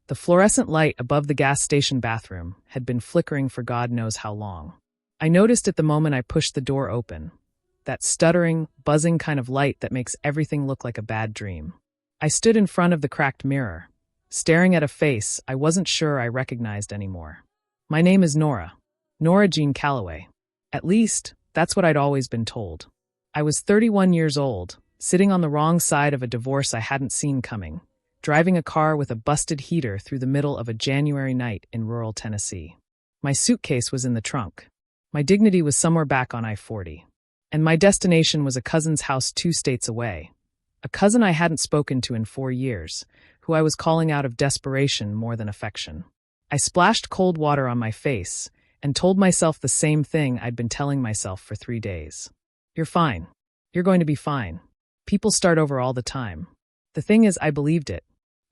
The fluorescent light above the gas station bathroom had been flickering for God knows how long. I noticed it the moment I pushed the door open. That stuttering, buzzing kind of light that makes everything look like a bad dream. I stood in front of the cracked mirror, staring at a face I wasn't sure I recognized anymore. My name is Nora. Nora Jean Calloway. At least, that's what I'd always been told. I was 31 years old, sitting on the wrong side of a divorce I hadn't seen coming, driving a car with a busted heater through the middle of a January night in rural Tennessee. My suitcase was in the trunk. My dignity was somewhere back on I-40. And my destination was a cousin's house 2 states away. A cousin I hadn't spoken to in 4 years, who I was calling out of desperation more than affection. I splashed cold water on my face and told myself the same thing I'd been telling myself for 3 days. You're fine. You're going to be fine. People start over all the time. The thing is, I believed it.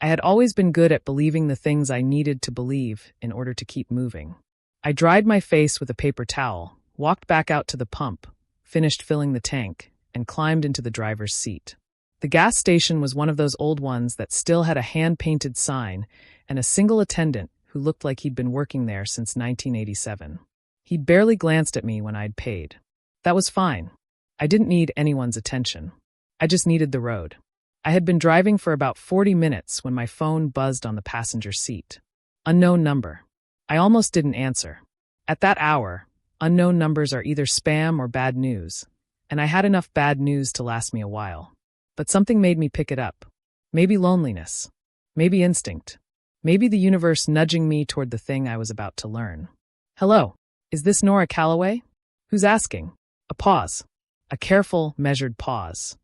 I had always been good at believing the things I needed to believe in order to keep moving. I dried my face with a paper towel, walked back out to the pump, finished filling the tank, and climbed into the driver's seat. The gas station was one of those old ones that still had a hand-painted sign and a single attendant who looked like he'd been working there since 1987. He'd barely glanced at me when I'd paid. That was fine. I didn't need anyone's attention. I just needed the road. I had been driving for about 40 minutes when my phone buzzed on the passenger seat. Unknown number. I almost didn't answer. At that hour, unknown numbers are either spam or bad news, and I had enough bad news to last me a while. But something made me pick it up. Maybe loneliness. Maybe instinct. Maybe the universe nudging me toward the thing I was about to learn. Hello, is this Nora Calloway? Who's asking? A pause. A careful, measured pause.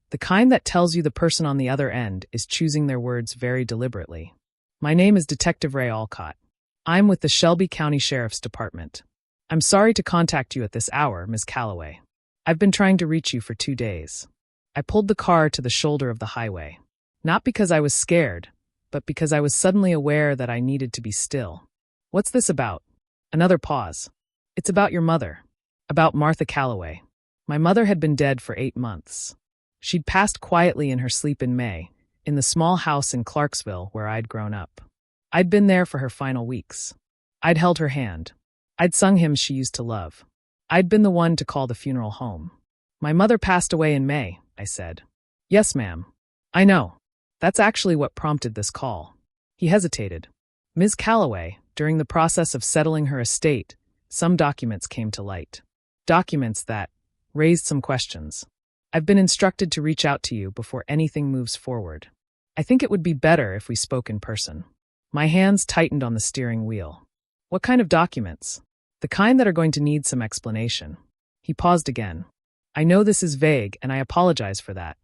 The kind that tells you the person on the other end is choosing their words very deliberately. My name is Detective Ray Alcott. I'm with the Shelby County Sheriff's Department. I'm sorry to contact you at this hour, Ms. Calloway. I've been trying to reach you for 2 days. I pulled the car to the shoulder of the highway. Not because I was scared, but because I was suddenly aware that I needed to be still. What's this about? Another pause. It's about your mother. About Martha Calloway. My mother had been dead for 8 months. She'd passed quietly in her sleep in May, in the small house in Clarksville where I'd grown up. I'd been there for her final weeks. I'd held her hand. I'd sung hymns she used to love. I'd been the one to call the funeral home. My mother passed away in May, I said. Yes, ma'am. I know. That's actually what prompted this call. He hesitated. Ms. Calloway, during the process of settling her estate, some documents came to light. Documents that raised some questions. I've been instructed to reach out to you before anything moves forward. I think it would be better if we spoke in person. My hands tightened on the steering wheel. What kind of documents? The kind that are going to need some explanation. He paused again. I know this is vague, and I apologize for that.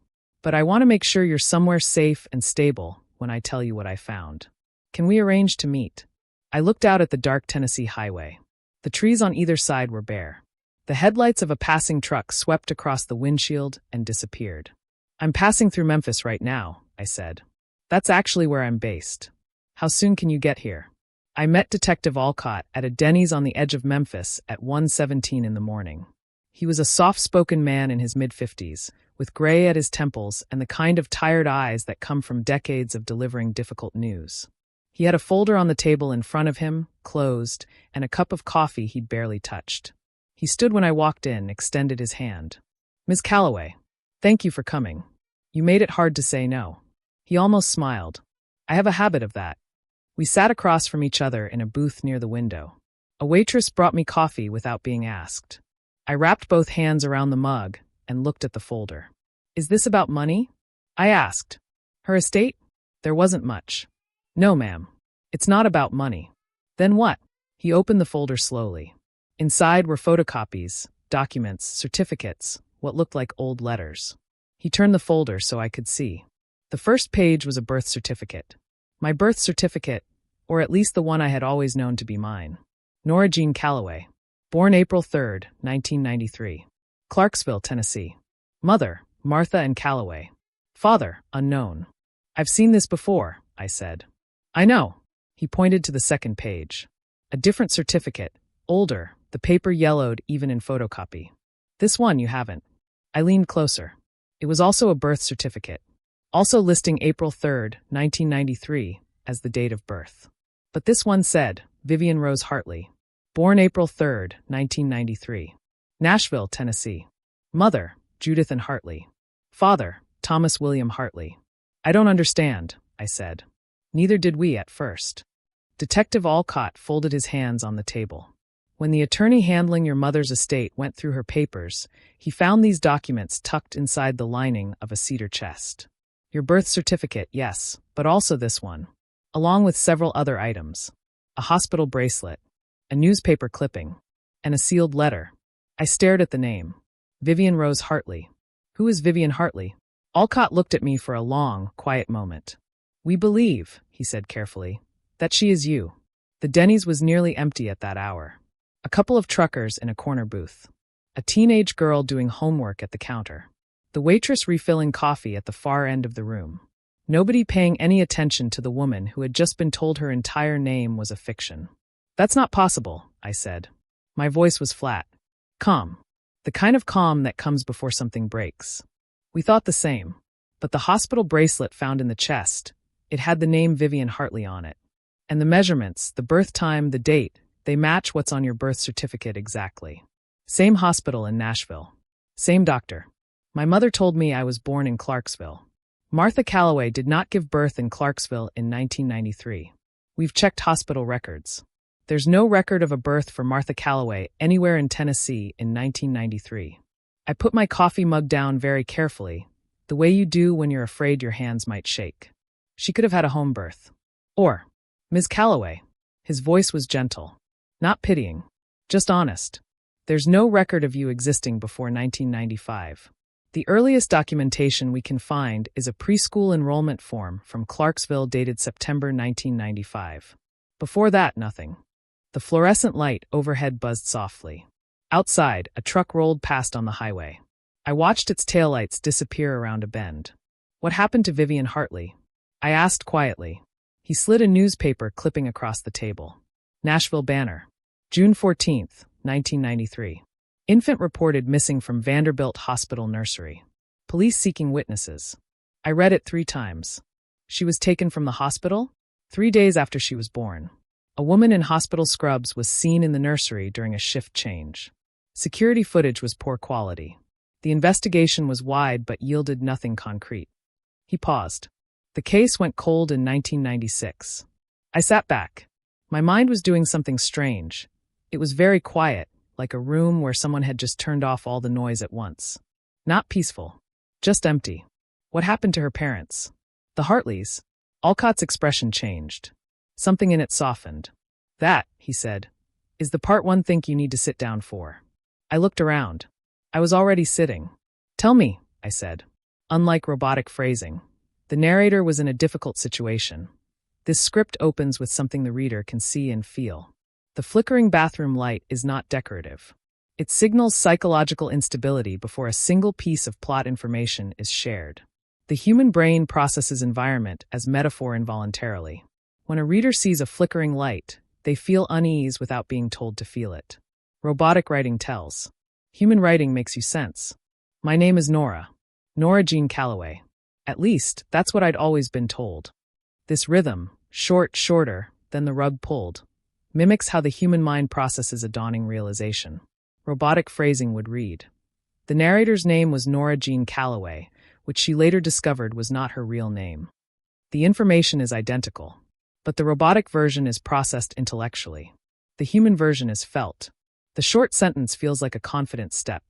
But I want to make sure you're somewhere safe and stable when I tell you what I found. Can we arrange to meet? I looked out at the dark Tennessee highway. The trees on either side were bare. The headlights of a passing truck swept across the windshield and disappeared. I'm passing through Memphis right now, I said. That's actually where I'm based. How soon can you get here? I met Detective Alcott at a Denny's on the edge of Memphis at 1:17 in the morning. He was a soft-spoken man in his mid-50s, with gray at his temples and the kind of tired eyes that come from decades of delivering difficult news. He had a folder on the table in front of him, closed, and a cup of coffee he'd barely touched. He stood when I walked in, extended his hand. Ms. Calloway, thank you for coming. You made it hard to say no. He almost smiled. I have a habit of that. We sat across from each other in a booth near the window. A waitress brought me coffee without being asked. I wrapped both hands around the mug and looked at the folder. Is this about money? I asked. Her estate? There wasn't much. No, ma'am. It's not about money. Then what? He opened the folder slowly. Inside were photocopies, documents, certificates, what looked like old letters. He turned the folder so I could see. The first page was a birth certificate. My birth certificate, or at least the one I had always known to be mine. Nora Jean Calloway. Born April 3rd, 1993. Clarksville, Tennessee. Mother, Martha and Calloway. Father, unknown. I've seen this before, I said. I know. He pointed to the second page. A different certificate, older, the paper yellowed even in photocopy. This one you haven't. I leaned closer. It was also a birth certificate. Also listing April 3rd, 1993, as the date of birth. But this one said, Vivian Rose Hartley. Born April 3, 1993. Nashville, Tennessee. Mother, Judith Ann Hartley. Father, Thomas William Hartley. I don't understand, I said. Neither did we at first. Detective Alcott folded his hands on the table. When the attorney handling your mother's estate went through her papers, he found these documents tucked inside the lining of a cedar chest. Your birth certificate, yes, but also this one, along with several other items. A hospital bracelet, a newspaper clipping, and a sealed letter. I stared at the name. Vivian Rose Hartley. Who is Vivian Hartley? Alcott looked at me for a long, quiet moment. We believe, he said carefully, that she is you. The Denny's was nearly empty at that hour. A couple of truckers in a corner booth. A teenage girl doing homework at the counter. The waitress refilling coffee at the far end of the room. Nobody paying any attention to the woman who had just been told her entire name was a fiction. That's not possible, I said. My voice was flat. Calm. The kind of calm that comes before something breaks. We thought the same. But the hospital bracelet found in the chest, it had the name Vivian Hartley on it. And the measurements, the birth time, the date, they match what's on your birth certificate exactly. Same hospital in Nashville. Same doctor. My mother told me I was born in Clarksville. Martha Calloway did not give birth in Clarksville in 1993. We've checked hospital records. There's no record of a birth for Martha Calloway anywhere in Tennessee in 1993. I put my coffee mug down very carefully, the way you do when you're afraid your hands might shake. She could have had a home birth. Or, Ms. Calloway. His voice was gentle. Not pitying. Just honest. There's no record of you existing before 1995. The earliest documentation we can find is a preschool enrollment form from Clarksville dated September 1995. Before that, nothing. The fluorescent light overhead buzzed softly. Outside, a truck rolled past on the highway. I watched its taillights disappear around a bend. What happened to Vivian Hartley? I asked quietly. He slid a newspaper clipping across the table. Nashville Banner. June 14, 1993. Infant reported missing from Vanderbilt Hospital nursery. Police seeking witnesses. I read it 3 times. She was taken from the hospital 3 days after she was born. A woman in hospital scrubs was seen in the nursery during a shift change. Security footage was poor quality. The investigation was wide but yielded nothing concrete. He paused. The case went cold in 1996. I sat back. My mind was doing something strange. It was very quiet, like a room where someone had just turned off all the noise at once. Not peaceful. Just empty. What happened to her parents? The Hartleys? Alcott's expression changed. Something in it softened. That, he said, is the part one think you need to sit down for. I looked around. I was already sitting. Tell me, I said. Unlike robotic phrasing, the narrator was in a difficult situation. This script opens with something the reader can see and feel. The flickering bathroom light is not decorative. It signals psychological instability before a single piece of plot information is shared. The human brain processes environment as metaphor involuntarily. When a reader sees a flickering light, they feel unease without being told to feel it. Robotic writing tells. Human writing makes you sense. My name is Nora. Nora Jean Calloway. At least, that's what I'd always been told. This rhythm, shorter, than the rug pulled, mimics how the human mind processes a dawning realization. Robotic phrasing would read. The narrator's name was Nora Jean Calloway, which she later discovered was not her real name. The information is identical, but the robotic version is processed intellectually. The human version is felt. The short sentence feels like a confident step.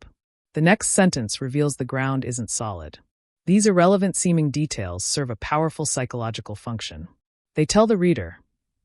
The next sentence reveals the ground isn't solid. These irrelevant-seeming details serve a powerful psychological function. They tell the reader,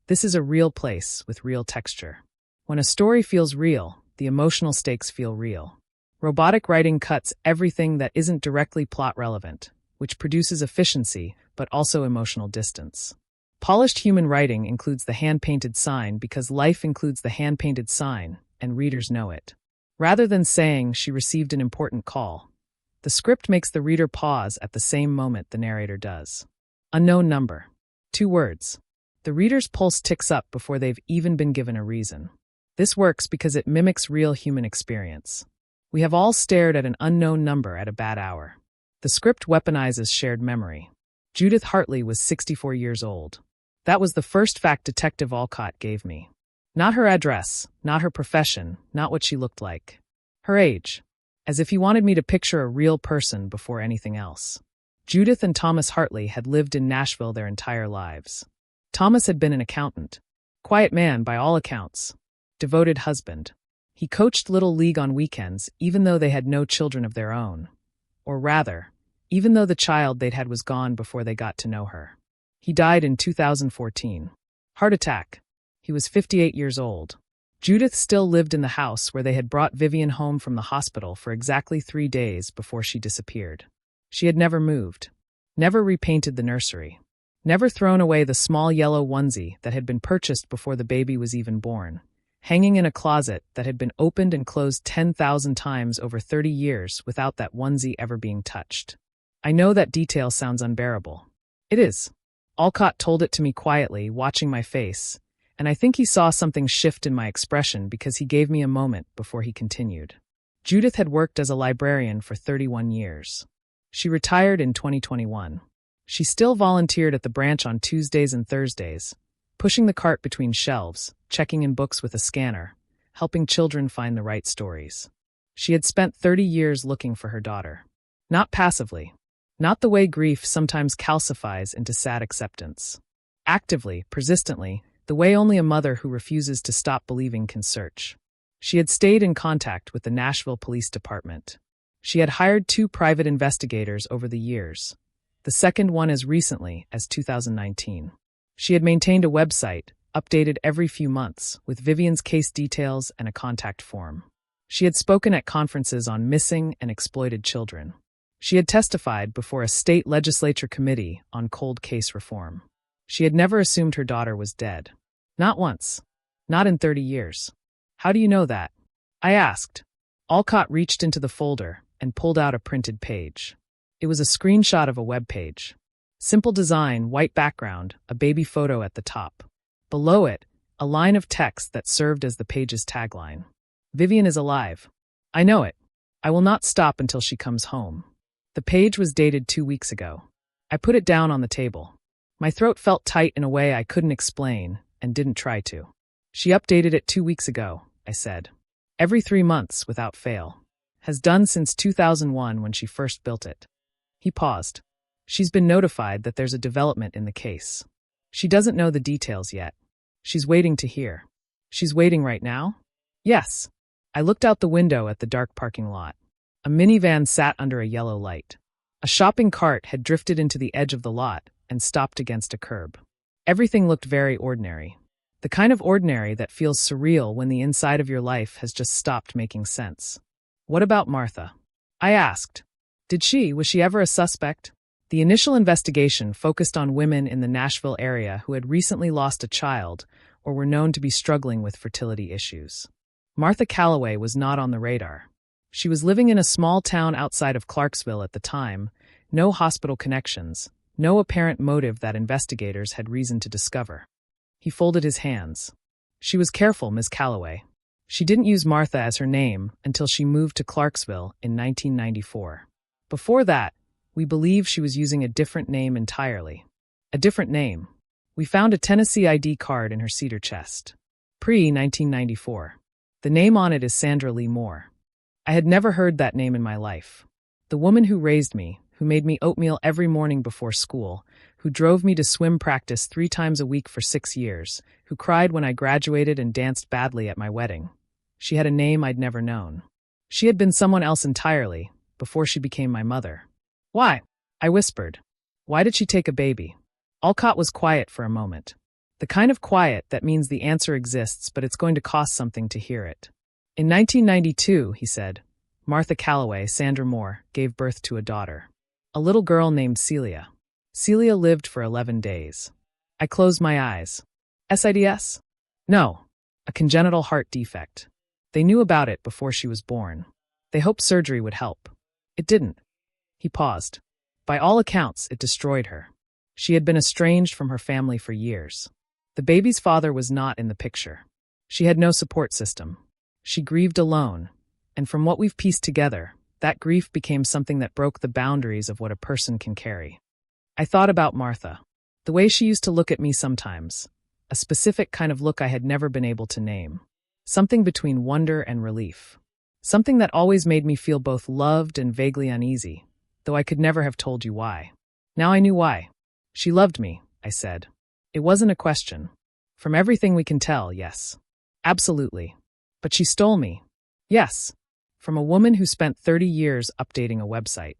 this is a real place with real texture. When a story feels real, the emotional stakes feel real. Robotic writing cuts everything that isn't directly plot-relevant, which produces efficiency but also emotional distance. Polished human writing includes the hand-painted sign because life includes the hand-painted sign, and readers know it. Rather than saying she received an important call, the script makes the reader pause at the same moment the narrator does. Unknown number. 2 words. The reader's pulse ticks up before they've even been given a reason. This works because it mimics real human experience. We have all stared at an unknown number at a bad hour. The script weaponizes shared memory. Judith Hartley was 64 years old. That was the first fact Detective Alcott gave me. Not her address, not her profession, not what she looked like. Her age. As if he wanted me to picture a real person before anything else. Judith and Thomas Hartley had lived in Nashville their entire lives. Thomas had been an accountant. Quiet man by all accounts. Devoted husband. He coached Little League on weekends even though they had no children of their own. Or rather, even though the child they'd had was gone before they got to know her. He died in 2014. Heart attack. He was 58 years old. Judith still lived in the house where they had brought Vivian home from the hospital for exactly 3 days before she disappeared. She had never moved. Never repainted the nursery. Never thrown away the small yellow onesie that had been purchased before the baby was even born. Hanging in a closet that had been opened and closed 10,000 times over 30 years without that onesie ever being touched. I know that detail sounds unbearable. It is. Alcott told it to me quietly, watching my face, and I think he saw something shift in my expression because he gave me a moment before he continued. Judith had worked as a librarian for 31 years. She retired in 2021. She still volunteered at the branch on Tuesdays and Thursdays, pushing the cart between shelves, checking in books with a scanner, helping children find the right stories. She had spent 30 years looking for her daughter. Not passively. Not the way grief sometimes calcifies into sad acceptance. Actively, persistently, the way only a mother who refuses to stop believing can search. She had stayed in contact with the Nashville Police Department. She had hired 2 private investigators over the years, the second one as recently as 2019. She had maintained a website, updated every few months, with Vivian's case details and a contact form. She had spoken at conferences on missing and exploited children. She had testified before a state legislature committee on cold case reform. She had never assumed her daughter was dead. Not once. Not in 30 years. How do you know that? I asked. Alcott reached into the folder and pulled out a printed page. It was a screenshot of a web page. Simple design, white background, a baby photo at the top. Below it, a line of text that served as the page's tagline. Vivian is alive. I know it. I will not stop until she comes home. The page was dated 2 weeks ago. I put it down on the table. My throat felt tight in a way I couldn't explain and didn't try to. She updated it 2 weeks ago, I said. Every 3 months without fail. Has done since 2001 when she first built it. He paused. She's been notified that there's a development in the case. She doesn't know the details yet. She's waiting to hear. She's waiting right now? Yes. I looked out the window at the dark parking lot. A minivan sat under a yellow light. A shopping cart had drifted into the edge of the lot and stopped against a curb. Everything looked very ordinary. The kind of ordinary that feels surreal when the inside of your life has just stopped making sense. What about Martha? I asked. Was she ever a suspect? The initial investigation focused on women in the Nashville area who had recently lost a child or were known to be struggling with fertility issues. Martha Calloway was not on the radar. She was living in a small town outside of Clarksville at the time, no hospital connections, no apparent motive that investigators had reason to discover. He folded his hands. She was careful, Ms. Calloway. She didn't use Martha as her name until she moved to Clarksville in 1994. Before that, we believe she was using a different name entirely. A different name. We found a Tennessee ID card in her cedar chest. Pre-1994. The name on it is Sandra Lee Moore. I had never heard that name in my life. The woman who raised me, who made me oatmeal every morning before school, who drove me to swim practice 3 times a week for 6 years, who cried when I graduated and danced badly at my wedding. She had a name I'd never known. She had been someone else entirely, before she became my mother. Why? I whispered. Why did she take a baby? Alcott was quiet for a moment. The kind of quiet that means the answer exists, but it's going to cost something to hear it. In 1992, he said, Martha Calloway, Sandra Moore, gave birth to a daughter. A little girl named Celia. Celia lived for 11 days. I closed my eyes. SIDS? No. A congenital heart defect. They knew about it before she was born. They hoped surgery would help. It didn't. He paused. By all accounts, it destroyed her. She had been estranged from her family for years. The baby's father was not in the picture. She had no support system. She grieved alone, and from what we've pieced together, that grief became something that broke the boundaries of what a person can carry. I thought about Martha. The way she used to look at me sometimes. A specific kind of look I had never been able to name. Something between wonder and relief. Something that always made me feel both loved and vaguely uneasy, though I could never have told you why. Now I knew why. She loved me, I said. It wasn't a question. From everything we can tell, yes. Absolutely. But she stole me. Yes. From a woman who spent 30 years updating a website.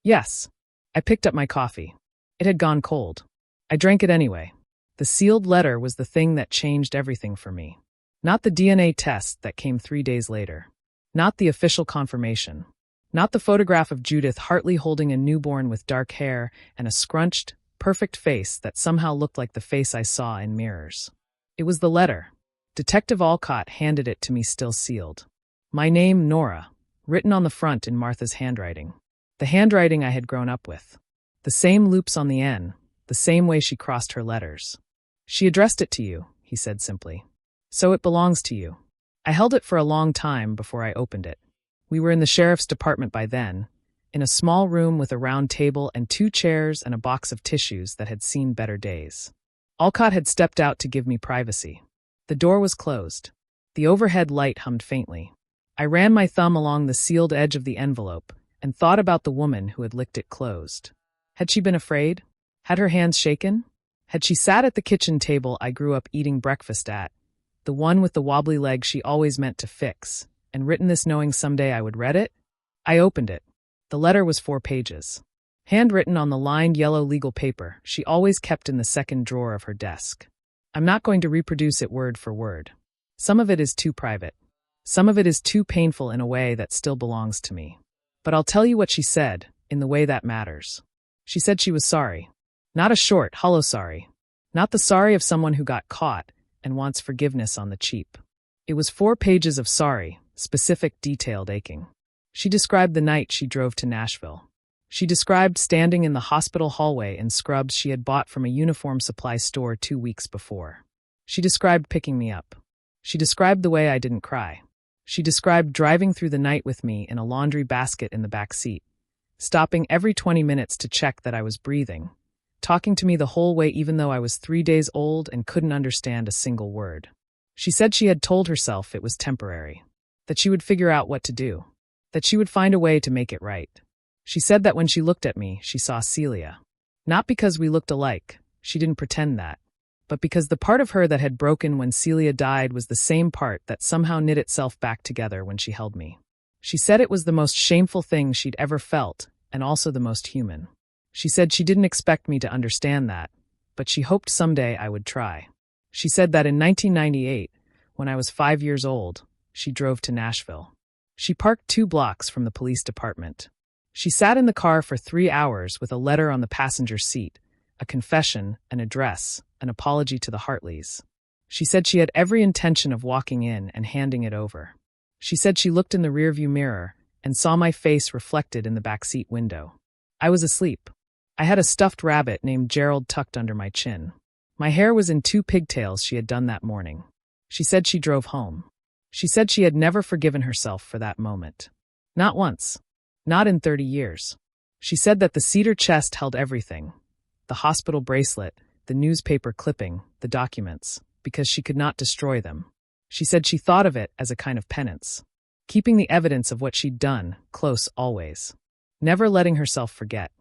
Yes. I picked up my coffee. It had gone cold. I drank it anyway. The sealed letter was the thing that changed everything for me. Not the DNA test that came 3 days later. Not the official confirmation. Not the photograph of Judith Hartley holding a newborn with dark hair and a scrunched, perfect face that somehow looked like the face I saw in mirrors. It was the letter. Detective Alcott handed it to me still sealed. My name, Nora, written on the front in Martha's handwriting. The handwriting I had grown up with. The same loops on the N, the same way she crossed her letters. She addressed it to you, he said simply. So it belongs to you. I held it for a long time before I opened it. We were in the sheriff's department by then, in a small room with a round table and 2 chairs and a box of tissues that had seen better days. Alcott had stepped out to give me privacy. The door was closed. The overhead light hummed faintly. I ran my thumb along the sealed edge of the envelope and thought about the woman who had licked it closed. Had she been afraid? Had her hands shaken? Had she sat at the kitchen table I grew up eating breakfast at, the one with the wobbly leg she always meant to fix, and written this knowing someday I would read it? I opened it. The letter was 4 pages. Handwritten on the lined yellow legal paper she always kept in the second drawer of her desk. I'm not going to reproduce it word for word. Some of it is too private. Some of it is too painful in a way that still belongs to me. But I'll tell you what she said, in the way that matters. She said she was sorry. Not a short, hollow sorry. Not the sorry of someone who got caught and wants forgiveness on the cheap. It was 4 pages of sorry, specific, detailed aching. She described the night she drove to Nashville. She described standing in the hospital hallway in scrubs she had bought from a uniform supply store 2 weeks before. She described picking me up. She described the way I didn't cry. She described driving through the night with me in a laundry basket in the back seat, stopping every 20 minutes to check that I was breathing, talking to me the whole way even though I was 3 days old and couldn't understand a single word. She said she had told herself it was temporary, that she would figure out what to do, that she would find a way to make it right. She said that when she looked at me, she saw Celia. Not because we looked alike, she didn't pretend that, but because the part of her that had broken when Celia died was the same part that somehow knit itself back together when she held me. She said it was the most shameful thing she'd ever felt, and also the most human. She said she didn't expect me to understand that, but she hoped someday I would try. She said that in 1998, when I was 5 years old, she drove to Nashville. She parked 2 blocks from the police department. She sat in the car for 3 hours with a letter on the passenger seat, a confession, an address, an apology to the Hartleys. She said she had every intention of walking in and handing it over. She said she looked in the rearview mirror and saw my face reflected in the backseat window. I was asleep. I had a stuffed rabbit named Gerald tucked under my chin. My hair was in 2 pigtails she had done that morning. She said she drove home. She said she had never forgiven herself for that moment. Not once. Not in 30 years. She said that the cedar chest held everything. The hospital bracelet, the newspaper clipping, the documents, because she could not destroy them. She said she thought of it as a kind of penance, keeping the evidence of what she'd done close always, never letting herself forget.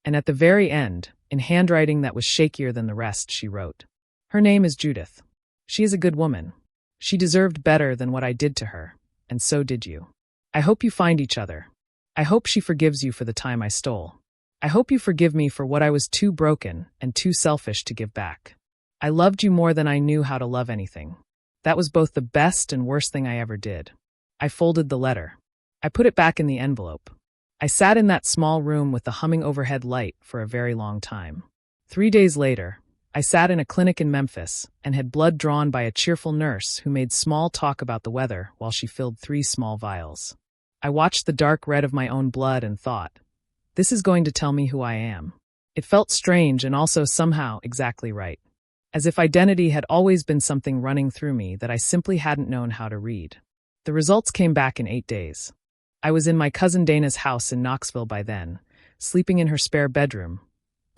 And at the very end, in handwriting that was shakier than the rest, she wrote, "Her name is Judith. She is a good woman. She deserved better than what I did to her, and so did you. I hope you find each other. I hope she forgives you for the time I stole. I hope you forgive me for what I was too broken and too selfish to give back. I loved you more than I knew how to love anything. That was both the best and worst thing I ever did." I folded the letter. I put it back in the envelope. I sat in that small room with the humming overhead light for a very long time. 3 days later, I sat in a clinic in Memphis and had blood drawn by a cheerful nurse who made small talk about the weather while she filled 3 small vials. I watched the dark red of my own blood and thought, this is going to tell me who I am. It felt strange and also somehow exactly right. As if identity had always been something running through me that I simply hadn't known how to read. The results came back in 8 days. I was in my cousin Dana's house in Knoxville by then, sleeping in her spare bedroom.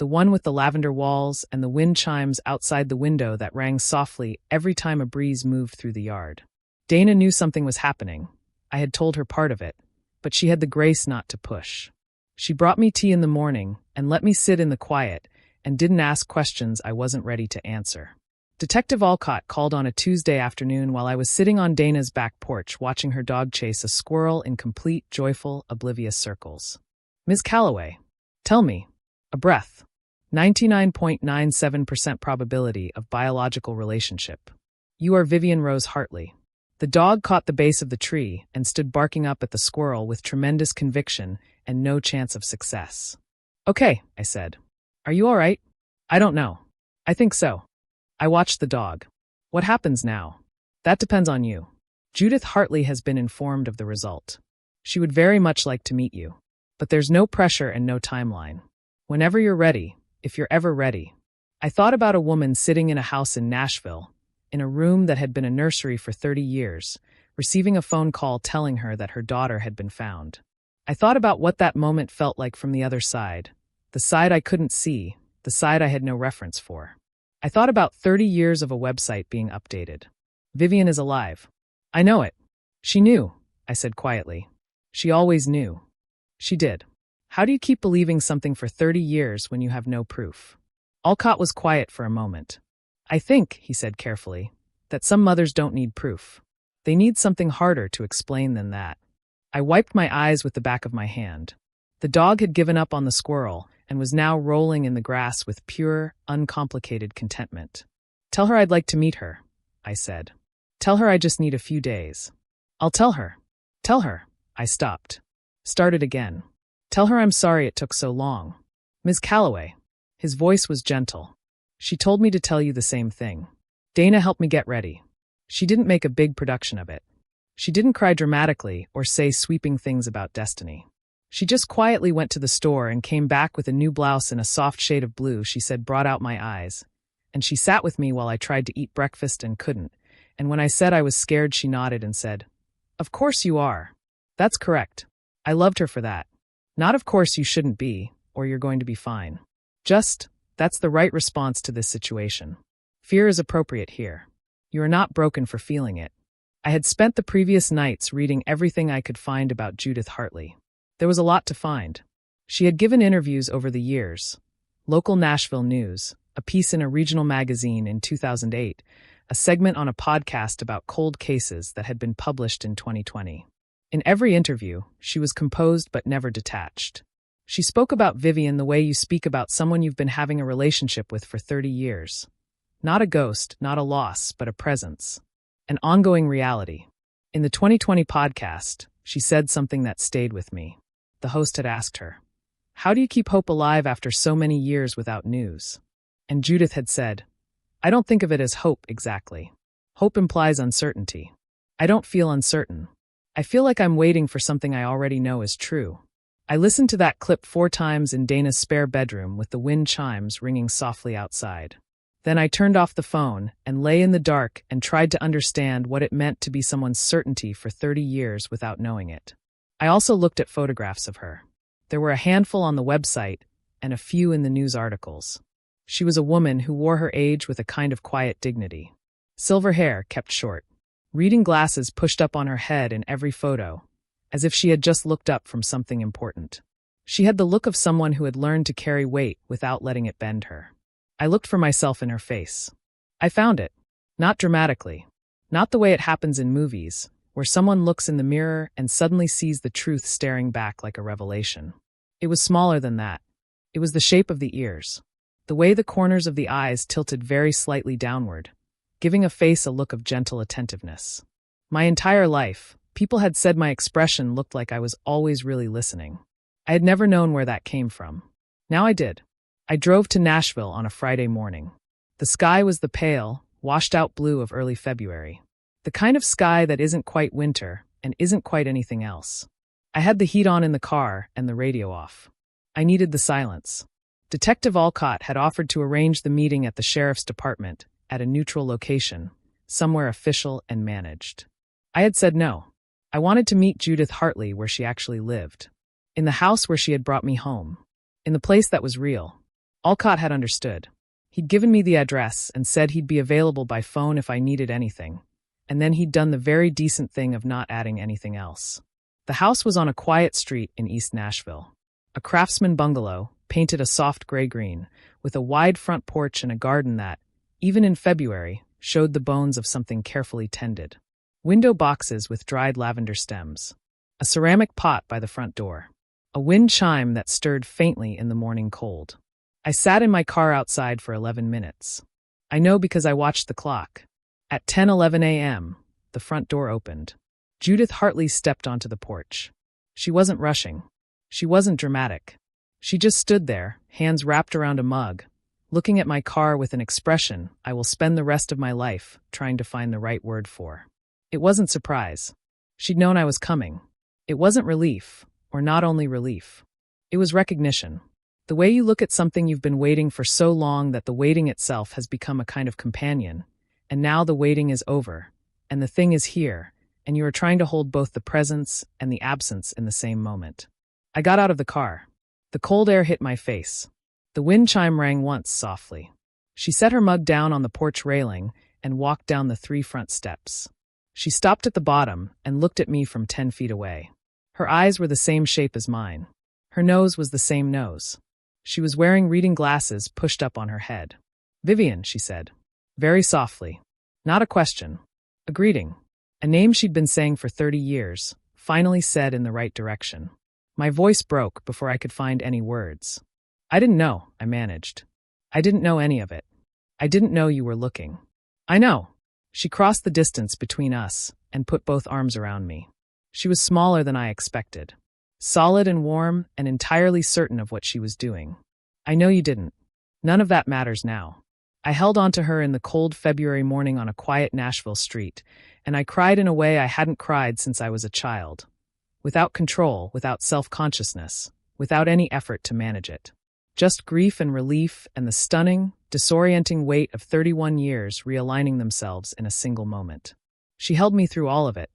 The one with the lavender walls and the wind chimes outside the window that rang softly every time a breeze moved through the yard. Dana knew something was happening. I had told her part of it, but she had the grace not to push. She brought me tea in the morning and let me sit in the quiet and didn't ask questions I wasn't ready to answer. Detective Alcott called on a Tuesday afternoon while I was sitting on Dana's back porch watching her dog chase a squirrel in complete, joyful, oblivious circles. "Ms. Calloway, tell me." A breath. 99.97% probability of biological relationship. "You are Vivian Rose Hartley." The dog caught the base of the tree and stood barking up at the squirrel with tremendous conviction and no chance of success. "Okay," I said. "Are you all right?" "I don't know. I think so." I watched the dog. "What happens now?" "That depends on you. Judith Hartley has been informed of the result. She would very much like to meet you. But there's no pressure and no timeline. Whenever you're ready, if you're ever ready." I thought about a woman sitting in a house in Nashville, in a room that had been a nursery for 30 years, receiving a phone call telling her that her daughter had been found. I thought about what that moment felt like from the other side, the side I couldn't see, the side I had no reference for. I thought about 30 years of a website being updated. Vivian is alive. "I know it." "She knew," I said quietly. "She always knew." "She did." "How do you keep believing something for 30 years when you have no proof?" Alcott was quiet for a moment. "I think," he said carefully, "that some mothers don't need proof. They need something harder to explain than that." I wiped my eyes with the back of my hand. The dog had given up on the squirrel and was now rolling in the grass with pure, uncomplicated contentment. "Tell her I'd like to meet her," I said. "Tell her I just need a few days." "I'll tell her." "Tell her." I stopped. Started again. "Tell her I'm sorry it took so long." "Ms. Calloway." His voice was gentle. "She told me to tell you the same thing. Dana helped me get ready. She didn't make a big production of it. She didn't cry dramatically or say sweeping things about destiny. She just quietly went to the store and came back with a new blouse in a soft shade of blue she said brought out my eyes. And she sat with me while I tried to eat breakfast and couldn't. And when I said I was scared, she nodded and said, "Of course you are. That's correct." I loved her for that. Not "of course you shouldn't be, or you're going to be fine." Just, "That's the right response to this situation. Fear is appropriate here. You are not broken for feeling it." I had spent the previous nights reading everything I could find about Judith Hartley. There was a lot to find. She had given interviews over the years. Local Nashville news, a piece in a regional magazine in 2008, a segment on a podcast about cold cases that had been published in 2020. In every interview, she was composed but never detached. She spoke about Vivian the way you speak about someone you've been having a relationship with for 30 years. Not a ghost, not a loss, but a presence. An ongoing reality. In the 2020 podcast, she said something that stayed with me. The host had asked her, "How do you keep hope alive after so many years without news?" And Judith had said, "I don't think of it as hope exactly. Hope implies uncertainty. I don't feel uncertain. I feel like I'm waiting for something I already know is true." I listened to that clip 4 times in Dana's spare bedroom with the wind chimes ringing softly outside. Then I turned off the phone and lay in the dark and tried to understand what it meant to be someone's certainty for 30 years without knowing it. I also looked at photographs of her. There were a handful on the website and a few in the news articles. She was a woman who wore her age with a kind of quiet dignity. Silver hair kept short. Reading glasses pushed up on her head in every photo, as if she had just looked up from something important. She had the look of someone who had learned to carry weight without letting it bend her. I looked for myself in her face. I found it. Not dramatically. Not the way it happens in movies, where someone looks in the mirror and suddenly sees the truth staring back like a revelation. It was smaller than that. It was the shape of the ears. The way the corners of the eyes tilted very slightly downward, giving a face a look of gentle attentiveness. My entire life, people had said my expression looked like I was always really listening. I had never known where that came from. Now I did. I drove to Nashville on a Friday morning. The sky was the pale, washed-out blue of early February. The kind of sky that isn't quite winter and isn't quite anything else. I had the heat on in the car and the radio off. I needed the silence. Detective Alcott had offered to arrange the meeting at the sheriff's department at a neutral location, somewhere official and managed. I had said no. I wanted to meet Judith Hartley where she actually lived. In the house where she had brought me home. In the place that was real. Alcott had understood. He'd given me the address and said he'd be available by phone if I needed anything, and then he'd done the very decent thing of not adding anything else. The house was on a quiet street in East Nashville. A craftsman bungalow, painted a soft gray-green, with a wide front porch and a garden that, even in February, showed the bones of something carefully tended. Window boxes with dried lavender stems. A ceramic pot by the front door. A wind chime that stirred faintly in the morning cold. I sat in my car outside for 11 minutes. I know because I watched the clock. At 10:11 a.m., the front door opened. Judith Hartley stepped onto the porch. She wasn't rushing. She wasn't dramatic. She just stood there, hands wrapped around a mug, looking at my car with an expression I will spend the rest of my life trying to find the right word for. It wasn't surprise. She'd known I was coming. It wasn't relief, or not only relief. It was recognition. The way you look at something you've been waiting for so long that the waiting itself has become a kind of companion, and now the waiting is over, and the thing is here, and you are trying to hold both the presence and the absence in the same moment. I got out of the car. The cold air hit my face. The wind chime rang once softly. She set her mug down on the porch railing and walked down the 3 front steps. She stopped at the bottom and looked at me from 10 feet away. Her eyes were the same shape as mine. Her nose was the same nose. She was wearing reading glasses pushed up on her head. "Vivian," she said, very softly. Not a question. A greeting. A name she'd been saying for 30 years, finally said in the right direction. My voice broke before I could find any words. "I didn't know," I managed. "I didn't know any of it. I didn't know you were looking." "I know." She crossed the distance between us and put both arms around me. She was smaller than I expected. Solid and warm and entirely certain of what she was doing. "I know you didn't. None of that matters now." I held onto her in the cold February morning on a quiet Nashville street, and I cried in a way I hadn't cried since I was a child. Without control, without self-consciousness, without any effort to manage it. Just grief and relief and the stunning, disorienting weight of 31 years realigning themselves in a single moment. She held me through all of it.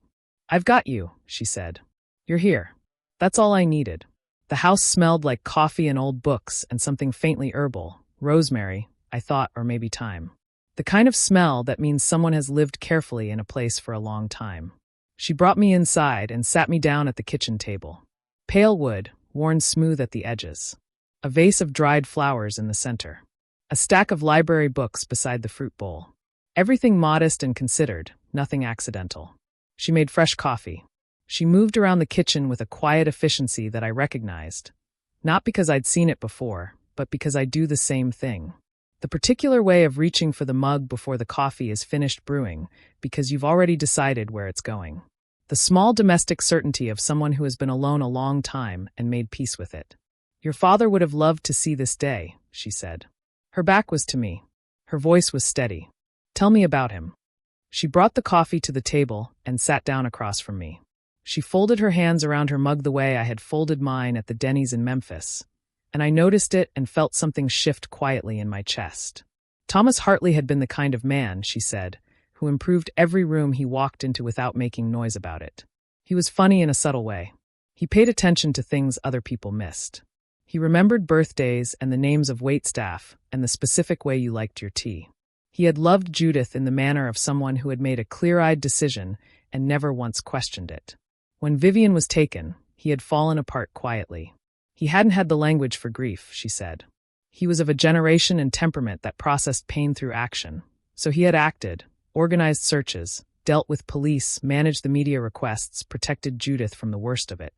"I've got you," she said. "You're here." That's all I needed. The house smelled like coffee and old books and something faintly herbal, rosemary, I thought, or maybe thyme. The kind of smell that means someone has lived carefully in a place for a long time. She brought me inside and sat me down at the kitchen table. Pale wood, worn smooth at the edges. A vase of dried flowers in the center. A stack of library books beside the fruit bowl. Everything modest and considered, nothing accidental. She made fresh coffee. She moved around the kitchen with a quiet efficiency that I recognized. Not because I'd seen it before, but because I do the same thing. The particular way of reaching for the mug before the coffee is finished brewing, because you've already decided where it's going. The small domestic certainty of someone who has been alone a long time and made peace with it. "Your father would have loved to see this day," she said. Her back was to me. Her voice was steady. "Tell me about him." She brought the coffee to the table and sat down across from me. She folded her hands around her mug the way I had folded mine at the Denny's in Memphis, and I noticed it and felt something shift quietly in my chest. Thomas Hartley had been the kind of man, she said, who improved every room he walked into without making noise about it. He was funny in a subtle way. He paid attention to things other people missed. He remembered birthdays and the names of waitstaff and the specific way you liked your tea. He had loved Judith in the manner of someone who had made a clear-eyed decision and never once questioned it. When Vivian was taken, he had fallen apart quietly. He hadn't had the language for grief, she said. He was of a generation and temperament that processed pain through action. So he had acted, organized searches, dealt with police, managed the media requests, protected Judith from the worst of it.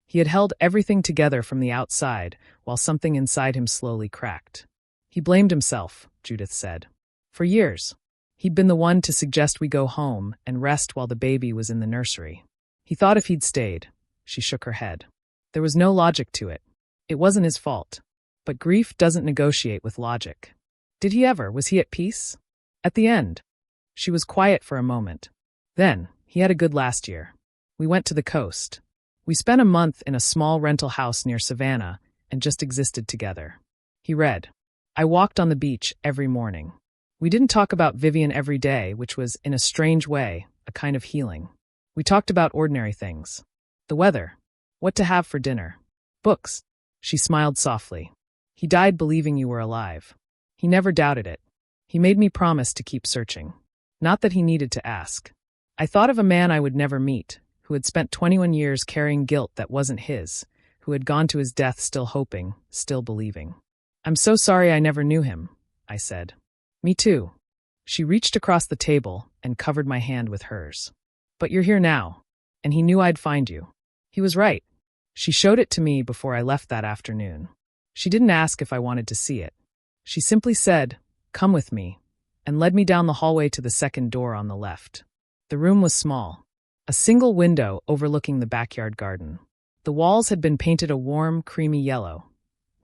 He had held everything together from the outside, while something inside him slowly cracked. He blamed himself, Judith said. For years. He'd been the one to suggest we go home and rest while the baby was in the nursery. He thought if he'd stayed. She shook her head. There was no logic to it. It wasn't his fault. But grief doesn't negotiate with logic. Did he ever? Was he at peace? At the end. She was quiet for a moment. Then, he had a good last year. We went to the coast. We spent a month in a small rental house near Savannah and just existed together. He read. I walked on the beach every morning. We didn't talk about Vivian every day, which was, in a strange way, a kind of healing. We talked about ordinary things. The weather. What to have for dinner. Books. She smiled softly. He died believing you were alive. He never doubted it. He made me promise to keep searching. Not that he needed to ask. I thought of a man I would never meet, who had spent 21 years carrying guilt that wasn't his, who had gone to his death still hoping, still believing. I'm so sorry I never knew him, I said. Me too. She reached across the table and covered my hand with hers. But you're here now, and he knew I'd find you. He was right. She showed it to me before I left that afternoon. She didn't ask if I wanted to see it. She simply said, "Come with me," and led me down the hallway to the second door on the left. The room was small. A single window overlooking the backyard garden. The walls had been painted a warm, creamy yellow.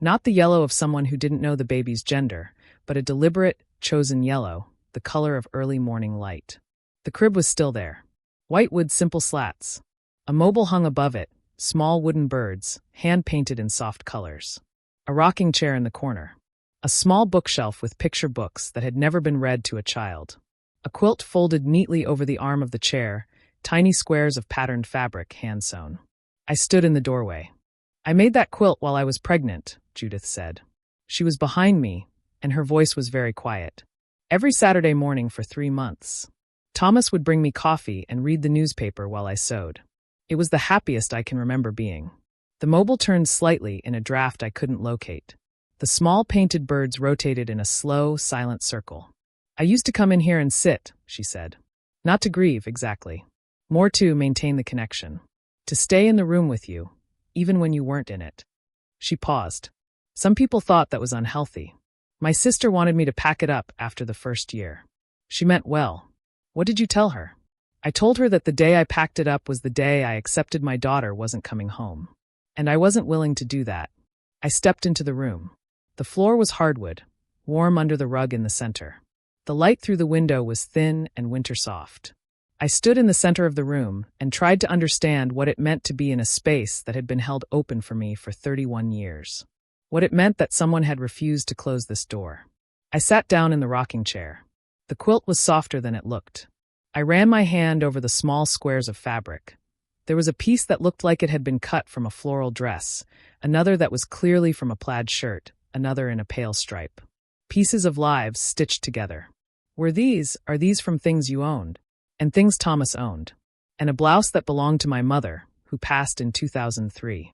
Not the yellow of someone who didn't know the baby's gender, but a deliberate, chosen yellow, the color of early morning light. The crib was still there. White wood simple slats. A mobile hung above it, small wooden birds, hand-painted in soft colors. A rocking chair in the corner. A small bookshelf with picture books that had never been read to a child. A quilt folded neatly over the arm of the chair, tiny squares of patterned fabric hand-sewn. I stood in the doorway. I made that quilt while I was pregnant, Judith said. She was behind me, and her voice was very quiet. Every Saturday morning for 3 months. Thomas would bring me coffee and read the newspaper while I sewed. It was the happiest I can remember being. The mobile turned slightly in a draft I couldn't locate. The small painted birds rotated in a slow, silent circle. I used to come in here and sit, she said. Not to grieve, exactly. More to maintain the connection. To stay in the room with you, even when you weren't in it. She paused. Some people thought that was unhealthy. My sister wanted me to pack it up after the first year. She meant well. What did you tell her? I told her that the day I packed it up was the day I accepted my daughter wasn't coming home. And I wasn't willing to do that. I stepped into the room. The floor was hardwood, warm under the rug in the center. The light through the window was thin and winter soft. I stood in the center of the room and tried to understand what it meant to be in a space that had been held open for me for 31 years. What it meant that someone had refused to close this door. I sat down in the rocking chair. The quilt was softer than it looked. I ran my hand over the small squares of fabric. There was a piece that looked like it had been cut from a floral dress, another that was clearly from a plaid shirt, another in a pale stripe. Pieces of lives stitched together. Are these from things you owned? And things Thomas owned. And a blouse that belonged to my mother, who passed in 2003.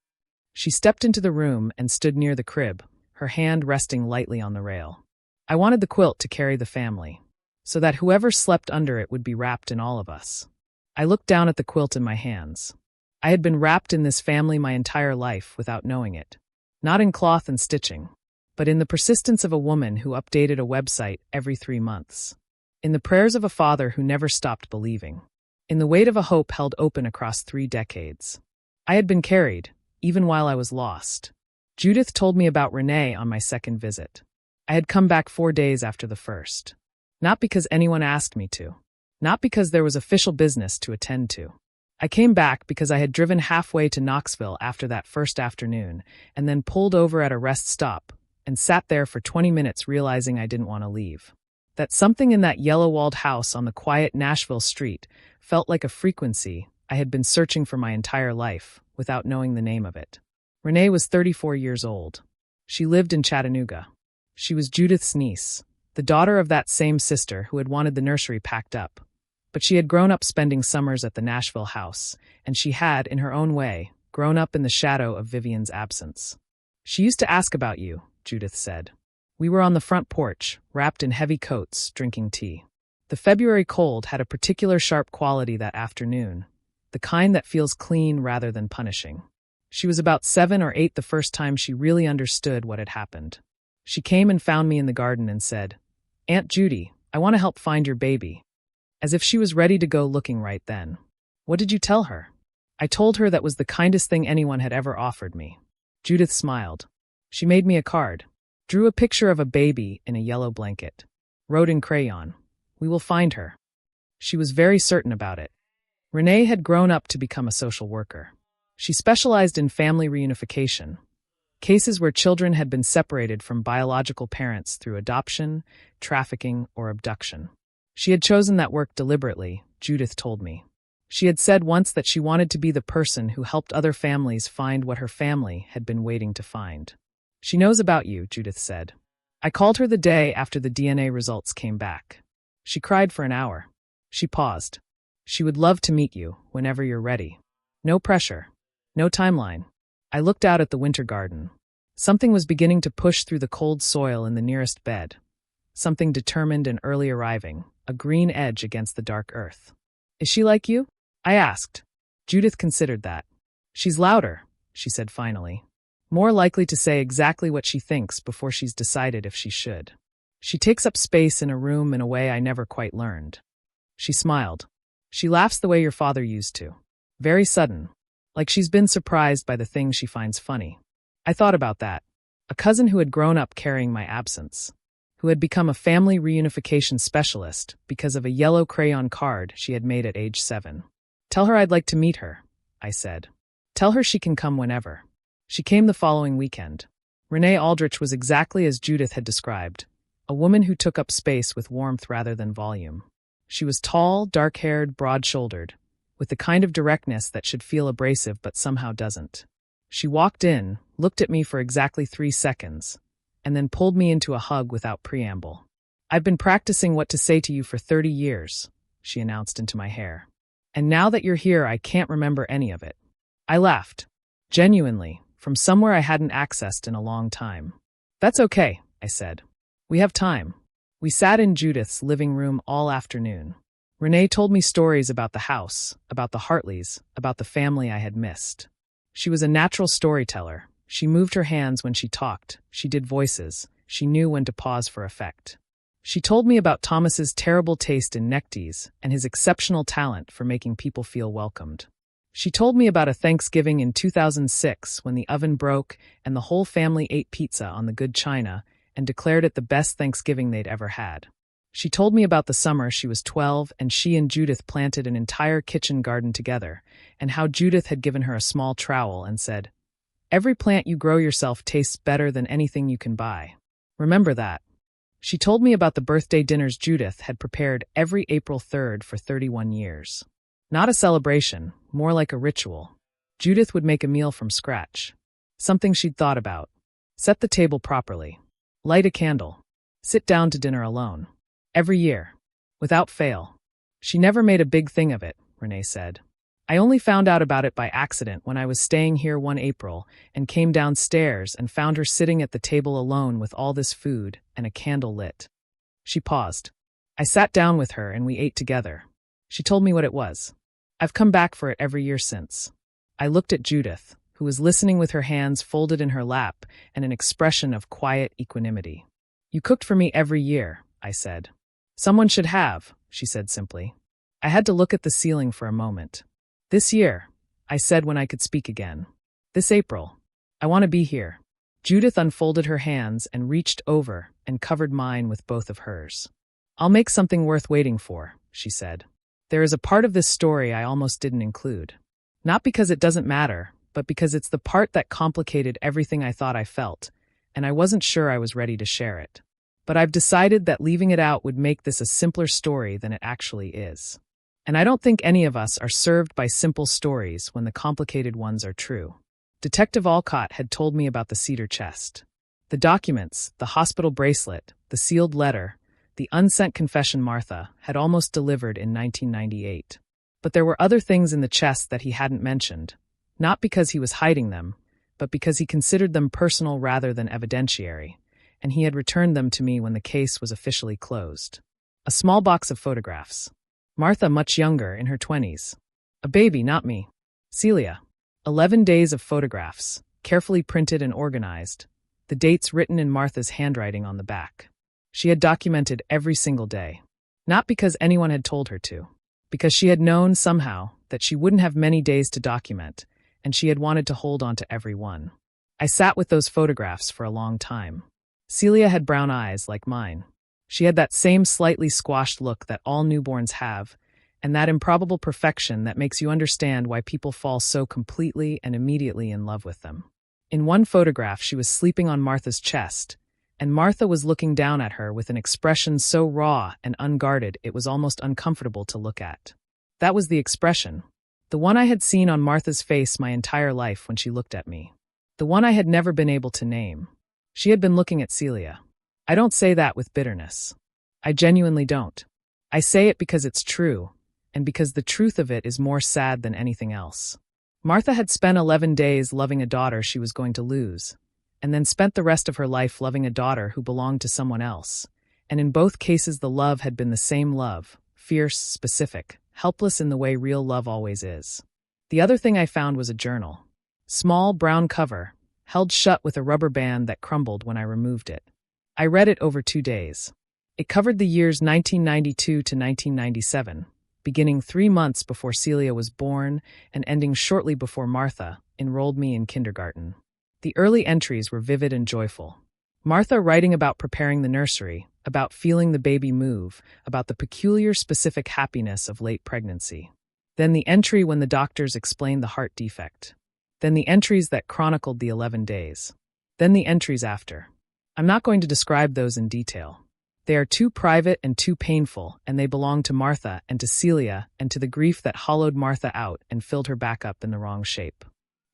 She stepped into the room and stood near the crib, her hand resting lightly on the rail. I wanted the quilt to carry the family, so that whoever slept under it would be wrapped in all of us. I looked down at the quilt in my hands. I had been wrapped in this family my entire life without knowing it. Not in cloth and stitching, but in the persistence of a woman who updated a website every 3 months. In the prayers of a father who never stopped believing. In the weight of a hope held open across 3 decades. I had been carried, even while I was lost. Judith told me about Renee on my second visit. I had come back 4 days after the first. Not because anyone asked me to. Not because there was official business to attend to. I came back because I had driven halfway to Knoxville after that first afternoon, and then pulled over at a rest stop, and sat there for 20 minutes realizing I didn't want to leave. That something in that yellow-walled house on the quiet Nashville street felt like a frequency I had been searching for my entire life, without knowing the name of it. Renee was 34 years old. She lived in Chattanooga. She was Judith's niece, the daughter of that same sister who had wanted the nursery packed up. But she had grown up spending summers at the Nashville house, and she had, in her own way, grown up in the shadow of Vivian's absence. She used to ask about you, Judith said. We were on the front porch, wrapped in heavy coats, drinking tea. The February cold had a particular sharp quality that afternoon, the kind that feels clean rather than punishing. She was about 7 or 8 the first time she really understood what had happened. She came and found me in the garden and said, "Aunt Judy, I want to help find your baby." As if she was ready to go looking right then. What did you tell her? I told her that was the kindest thing anyone had ever offered me. Judith smiled. She made me a card, drew a picture of a baby in a yellow blanket, wrote in crayon, "We will find her." She was very certain about it. Renee had grown up to become a social worker. She specialized in family reunification, cases where children had been separated from biological parents through adoption, trafficking, or abduction. She had chosen that work deliberately, Judith told me. She had said once that she wanted to be the person who helped other families find what her family had been waiting to find. She knows about you, Judith said. I called her the day after the DNA results came back. She cried for an hour. She paused. She would love to meet you whenever you're ready. No pressure. No timeline. I looked out at the winter garden. Something was beginning to push through the cold soil in the nearest bed. Something determined and early arriving, a green edge against the dark earth. Is she like you? I asked. Judith considered that. She's louder, she said finally. More likely to say exactly what she thinks before she's decided if she should. She takes up space in a room in a way I never quite learned. She smiled. She laughs the way your father used to. Very sudden. Like she's been surprised by the things she finds funny. I thought about that. A cousin who had grown up carrying my absence. Who had become a family reunification specialist because of a yellow crayon card she had made at age 7. Tell her I'd like to meet her, I said. Tell her she can come whenever. She came the following weekend. Renee Aldrich was exactly as Judith had described, a woman who took up space with warmth rather than volume. She was tall, dark-haired, broad-shouldered, with the kind of directness that should feel abrasive but somehow doesn't. She walked in, looked at me for exactly 3 seconds, and then pulled me into a hug without preamble. I've been practicing what to say to you for 30 years, she announced into my hair. And now that you're here, I can't remember any of it. I laughed. Genuinely, from somewhere I hadn't accessed in a long time. That's okay, I said. We have time. We sat in Judith's living room all afternoon. Renee told me stories about the house, about the Hartleys, about the family I had missed. She was a natural storyteller. She moved her hands when she talked. She did voices. She knew when to pause for effect. She told me about Thomas's terrible taste in neckties and his exceptional talent for making people feel welcomed. She told me about a Thanksgiving in 2006 when the oven broke and the whole family ate pizza on the good china and declared it the best Thanksgiving they'd ever had. She told me about the summer she was 12 and she and Judith planted an entire kitchen garden together, and how Judith had given her a small trowel and said, "Every plant you grow yourself tastes better than anything you can buy. Remember that." She told me about the birthday dinners Judith had prepared every April 3rd for 31 years. Not a celebration, more like a ritual. Judith would make a meal from scratch. Something she'd thought about. Set the table properly. Light a candle. Sit down to dinner alone. Every year. Without fail. She never made a big thing of it, Renee said. I only found out about it by accident when I was staying here one April and came downstairs and found her sitting at the table alone with all this food and a candle lit. She paused. I sat down with her and we ate together. She told me what it was. I've come back for it every year since. I looked at Judith, who was listening with her hands folded in her lap and an expression of quiet equanimity. You cooked for me every year, I said. Someone should have, she said simply. I had to look at the ceiling for a moment. This year, I said when I could speak again. This April. I want to be here. Judith unfolded her hands and reached over and covered mine with both of hers. I'll make something worth waiting for, she said. There is a part of this story I almost didn't include. Not because it doesn't matter, but because it's the part that complicated everything I thought I felt, and I wasn't sure I was ready to share it. But I've decided that leaving it out would make this a simpler story than it actually is. And I don't think any of us are served by simple stories when the complicated ones are true. Detective Alcott had told me about the cedar chest. The documents, the hospital bracelet, the sealed letter, the unsent confession Martha had almost delivered in 1998. But there were other things in the chest that he hadn't mentioned, not because he was hiding them, but because he considered them personal rather than evidentiary, and he had returned them to me when the case was officially closed. A small box of photographs. Martha much younger, in her 20s. A baby, not me. Celia. 11 days of photographs, carefully printed and organized, the dates written in Martha's handwriting on the back. She had documented every single day. Not because anyone had told her to. Because she had known somehow that she wouldn't have many days to document, and she had wanted to hold on to every one. I sat with those photographs for a long time. Celia had brown eyes like mine. She had that same slightly squashed look that all newborns have, and that improbable perfection that makes you understand why people fall so completely and immediately in love with them. In one photograph, she was sleeping on Martha's chest, and Martha was looking down at her with an expression so raw and unguarded it was almost uncomfortable to look at. That was the expression. The one I had seen on Martha's face my entire life when she looked at me. The one I had never been able to name. She had been looking at Celia. I don't say that with bitterness. I genuinely don't. I say it because it's true, and because the truth of it is more sad than anything else. Martha had spent 11 days loving a daughter she was going to lose, and then spent the rest of her life loving a daughter who belonged to someone else. And in both cases the love had been the same love, fierce, specific, helpless in the way real love always is. The other thing I found was a journal. Small, brown cover, held shut with a rubber band that crumbled when I removed it. I read it over 2 days. It covered the years 1992 to 1997, beginning 3 months before Celia was born and ending shortly before Martha enrolled me in kindergarten. The early entries were vivid and joyful. Martha writing about preparing the nursery, about feeling the baby move, about the peculiar specific happiness of late pregnancy. Then the entry when the doctors explained the heart defect. Then the entries that chronicled the 11 days. Then the entries after. I'm not going to describe those in detail. They are too private and too painful, and they belong to Martha and to Celia and to the grief that hollowed Martha out and filled her back up in the wrong shape.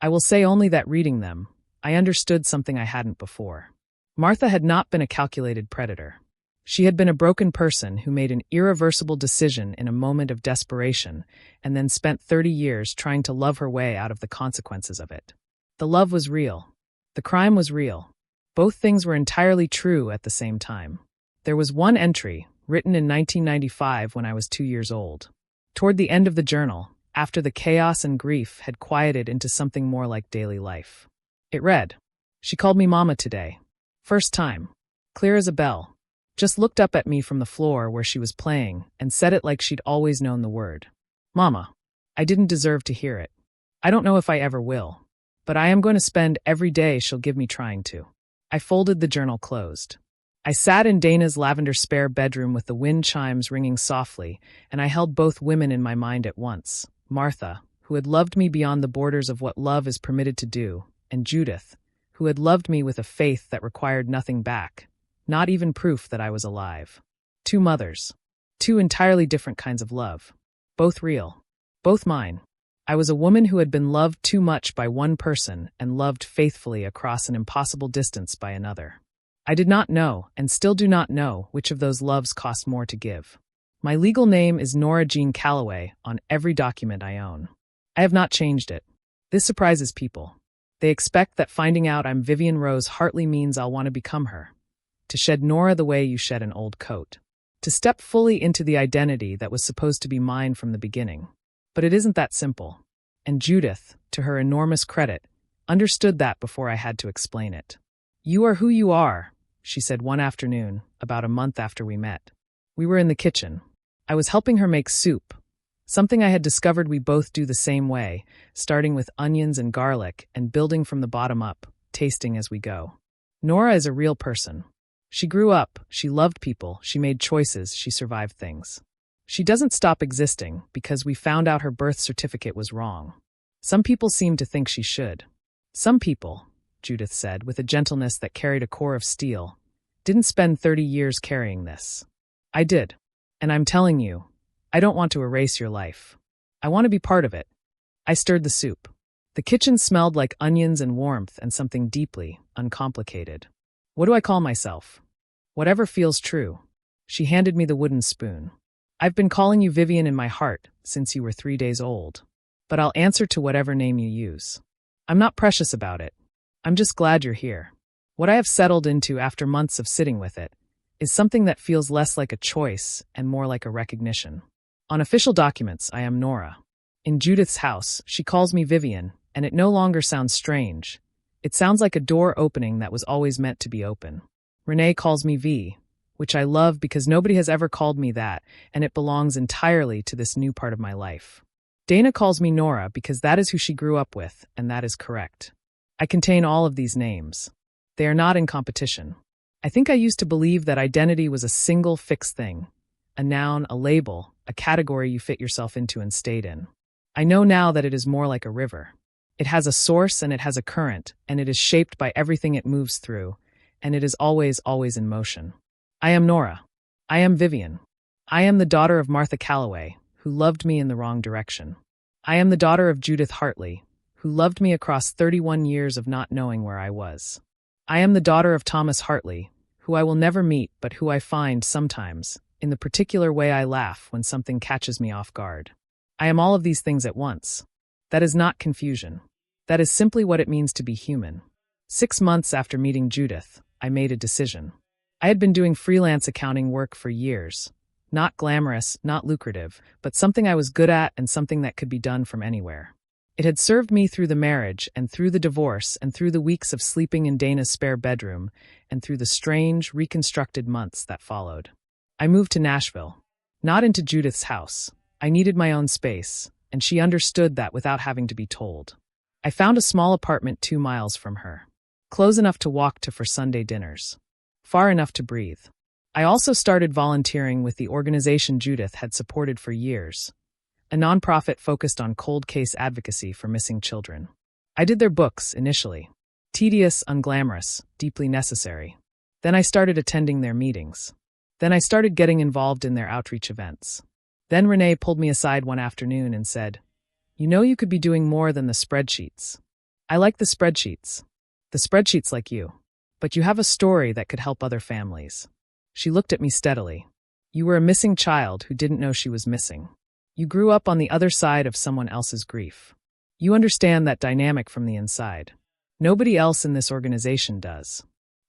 I will say only that reading them, I understood something I hadn't before. Martha had not been a calculated predator. She had been a broken person who made an irreversible decision in a moment of desperation and then spent 30 years trying to love her way out of the consequences of it. The love was real. The crime was real. Both things were entirely true at the same time. There was one entry, written in 1995 when I was 2 years old. Toward the end of the journal, after the chaos and grief had quieted into something more like daily life. It read, "She called me Mama today. First time. Clear as a bell. Just looked up at me from the floor where she was playing and said it like she'd always known the word. Mama. I didn't deserve to hear it. I don't know if I ever will. But I am going to spend every day she'll give me trying to." I folded the journal closed. I sat in Dana's lavender spare bedroom with the wind chimes ringing softly, and I held both women in my mind at once. Martha, who had loved me beyond the borders of what love is permitted to do, and Judith, who had loved me with a faith that required nothing back, not even proof that I was alive. 2 mothers. 2 entirely different kinds of love. Both real. Both mine. I was a woman who had been loved too much by one person and loved faithfully across an impossible distance by another. I did not know, and still do not know, which of those loves cost more to give. My legal name is Nora Jean Calloway on every document I own. I have not changed it. This surprises people. They expect that finding out I'm Vivian Rose Hartley means I'll want to become her. To shed Nora the way you shed an old coat. To step fully into the identity that was supposed to be mine from the beginning. But it isn't that simple. And Judith, to her enormous credit, understood that before I had to explain it. "You are who you are," she said one afternoon, about a month after we met. We were in the kitchen. I was helping her make soup, something I had discovered we both do the same way, starting with onions and garlic and building from the bottom up, tasting as we go. Nora is a real person. She grew up, she loved people, she made choices, she survived things. She doesn't stop existing because we found out her birth certificate was wrong. Some people seem to think she should. Some people, Judith said, with a gentleness that carried a core of steel, didn't spend 30 years carrying this. I did. And I'm telling you, I don't want to erase your life. I want to be part of it. I stirred the soup. The kitchen smelled like onions and warmth and something deeply uncomplicated. What do I call myself? Whatever feels true. She handed me the wooden spoon. I've been calling you Vivian in my heart since you were 3 days old. But I'll answer to whatever name you use. I'm not precious about it. I'm just glad you're here. What I have settled into after months of sitting with it is something that feels less like a choice and more like a recognition. On official documents, I am Nora. In Judith's house, she calls me Vivian, and it no longer sounds strange. It sounds like a door opening that was always meant to be open. Renee calls me V, which I love because nobody has ever called me that, and it belongs entirely to this new part of my life. Dana calls me Nora because that is who she grew up with, and that is correct. I contain all of these names. They are not in competition. I think I used to believe that identity was a single fixed thing, a noun, a label, a category you fit yourself into and stayed in. I know now that it is more like a river. It has a source and it has a current, and it is shaped by everything it moves through, and it is always, always in motion. I am Nora. I am Vivian. I am the daughter of Martha Calloway, who loved me in the wrong direction. I am the daughter of Judith Hartley, who loved me across 31 years of not knowing where I was. I am the daughter of Thomas Hartley, who I will never meet but who I find sometimes, in the particular way I laugh when something catches me off guard. I am all of these things at once. That is not confusion. That is simply what it means to be human. 6 months after meeting Judith, I made a decision. I had been doing freelance accounting work for years. Not glamorous, not lucrative, but something I was good at and something that could be done from anywhere. It had served me through the marriage and through the divorce and through the weeks of sleeping in Dana's spare bedroom and through the strange, reconstructed months that followed. I moved to Nashville. Not into Judith's house. I needed my own space, and she understood that without having to be told. I found a small apartment 2 miles from her. Close enough to walk to for Sunday dinners. Far enough to breathe. I also started volunteering with the organization Judith had supported for years, a nonprofit focused on cold case advocacy for missing children. I did their books initially. Tedious, unglamorous, deeply necessary. Then I started attending their meetings. Then I started getting involved in their outreach events. Then Renee pulled me aside one afternoon and said, "You know you could be doing more than the spreadsheets. I like the spreadsheets. The spreadsheets like you. But you have a story that could help other families." She looked at me steadily. "You were a missing child who didn't know she was missing. You grew up on the other side of someone else's grief. You understand that dynamic from the inside. Nobody else in this organization does."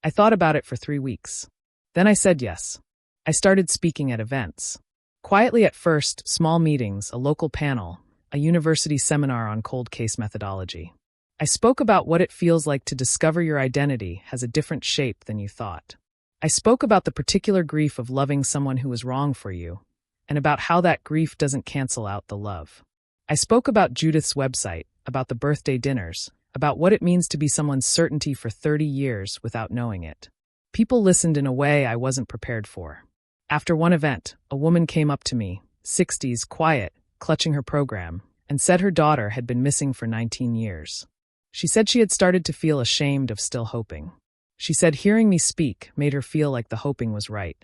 I thought about it for 3 weeks. Then I said yes. I started speaking at events. Quietly at first, small meetings, a local panel, a university seminar on cold case methodology. I spoke about what it feels like to discover your identity has a different shape than you thought. I spoke about the particular grief of loving someone who was wrong for you, and about how that grief doesn't cancel out the love. I spoke about Judith's website, about the birthday dinners, about what it means to be someone's certainty for 30 years without knowing it. People listened in a way I wasn't prepared for. After one event, a woman came up to me, 60s, quiet, clutching her program, and said her daughter had been missing for 19 years. She said she had started to feel ashamed of still hoping. She said hearing me speak made her feel like the hoping was right,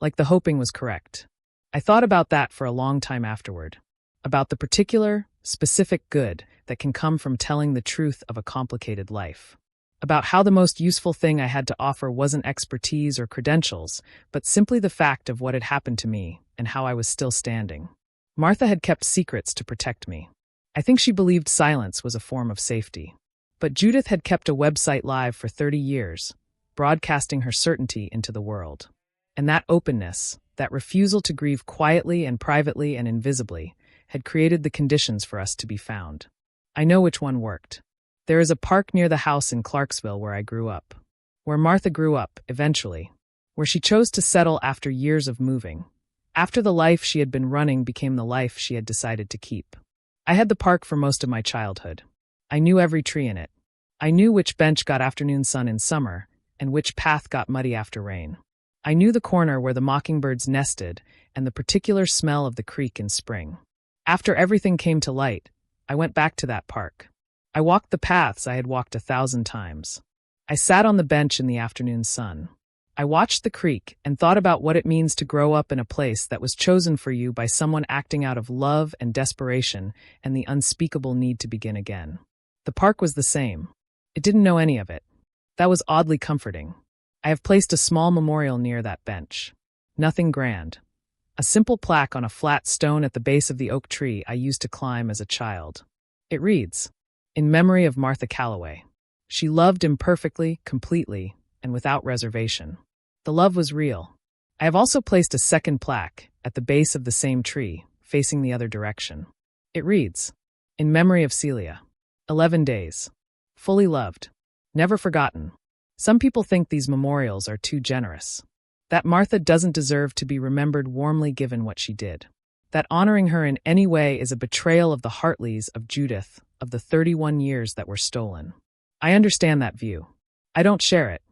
like the hoping was correct. I thought about that for a long time afterward, about the particular, specific good that can come from telling the truth of a complicated life, about how the most useful thing I had to offer wasn't expertise or credentials, but simply the fact of what had happened to me and how I was still standing. Martha had kept secrets to protect me. I think she believed silence was a form of safety. But Judith had kept a website live for 30 years, broadcasting her certainty into the world. And that openness, that refusal to grieve quietly and privately and invisibly, had created the conditions for us to be found. I know which one worked. There is a park near the house in Clarksville where I grew up, where Martha grew up, eventually, where she chose to settle after years of moving, after the life she had been running became the life she had decided to keep. I had the park for most of my childhood. I knew every tree in it. I knew which bench got afternoon sun in summer and which path got muddy after rain. I knew the corner where the mockingbirds nested and the particular smell of the creek in spring. After everything came to light, I went back to that park. I walked the paths I had walked 1,000 times. I sat on the bench in the afternoon sun. I watched the creek and thought about what it means to grow up in a place that was chosen for you by someone acting out of love and desperation and the unspeakable need to begin again. The park was the same. It didn't know any of it. That was oddly comforting. I have placed a small memorial near that bench. Nothing grand. A simple plaque on a flat stone at the base of the oak tree I used to climb as a child. It reads, "In memory of Martha Calloway. She loved imperfectly, completely, and without reservation." The love was real. I have also placed a second plaque at the base of the same tree, facing the other direction. It reads, "In memory of Celia. 11 days. Fully loved. Never forgotten." Some people think these memorials are too generous. That Martha doesn't deserve to be remembered warmly given what she did. That honoring her in any way is a betrayal of the Hartleys, of Judith, of the 31 years that were stolen. I understand that view. I don't share it.